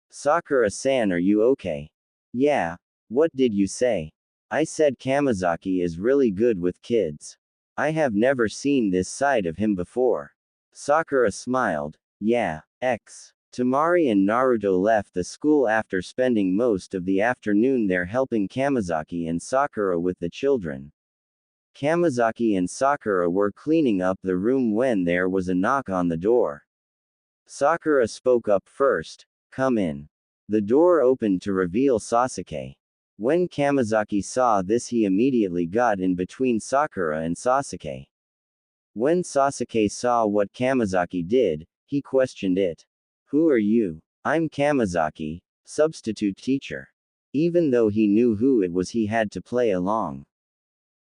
Sakura-san, are you okay? Yeah. What did you say? I said Kamizaki is really good with kids. I have never seen this side of him before. Sakura smiled. Yeah. Temari and Naruto left the school after spending most of the afternoon there helping Kamizaki and Sakura with the children. Kamizaki and Sakura were cleaning up the room when there was a knock on the door. Sakura spoke up first. Come in. The door opened to reveal Sasuke. When Kamizaki saw this, he immediately got in between Sakura and Sasuke. When Sasuke saw what Kamizaki did, he questioned it. Who are you? I'm Kamizaki, substitute teacher. Even though he knew who it was, he had to play along.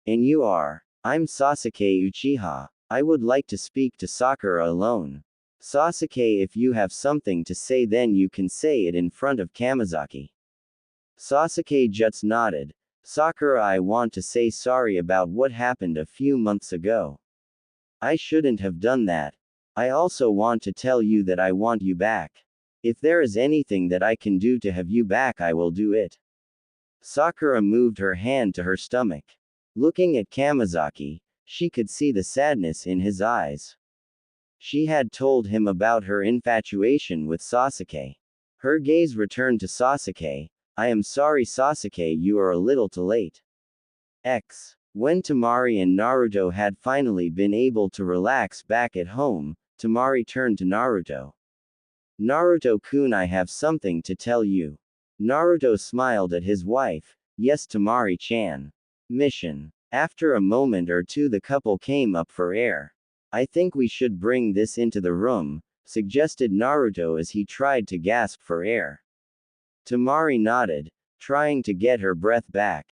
And you are? I'm Sasuke Uchiha. I would like to speak to Sakura alone. Sasuke, if you have something to say then you can say it in front of Kamizaki. Sasuke just nodded. Sakura, I want to say sorry about what happened a few months ago. I shouldn't have done that. I also want to tell you that I want you back. If there is anything that I can do to have you back, I will do it. Sakura moved her hand to her stomach. Looking at Kamizaki, she could see the sadness in his eyes. She had told him about her infatuation with Sasuke. Her gaze returned to Sasuke. I am sorry Sasuke, you are a little too late. When Temari and Naruto had finally been able to relax back at home, Temari turned to Naruto. Naruto-kun, I have something to tell you. Naruto smiled at his wife. Yes, Temari-chan. Mission. After a moment or two, the couple came up for air. I think we should bring this into the room, suggested Naruto as he tried to gasp for air. Temari nodded, trying to get her breath back.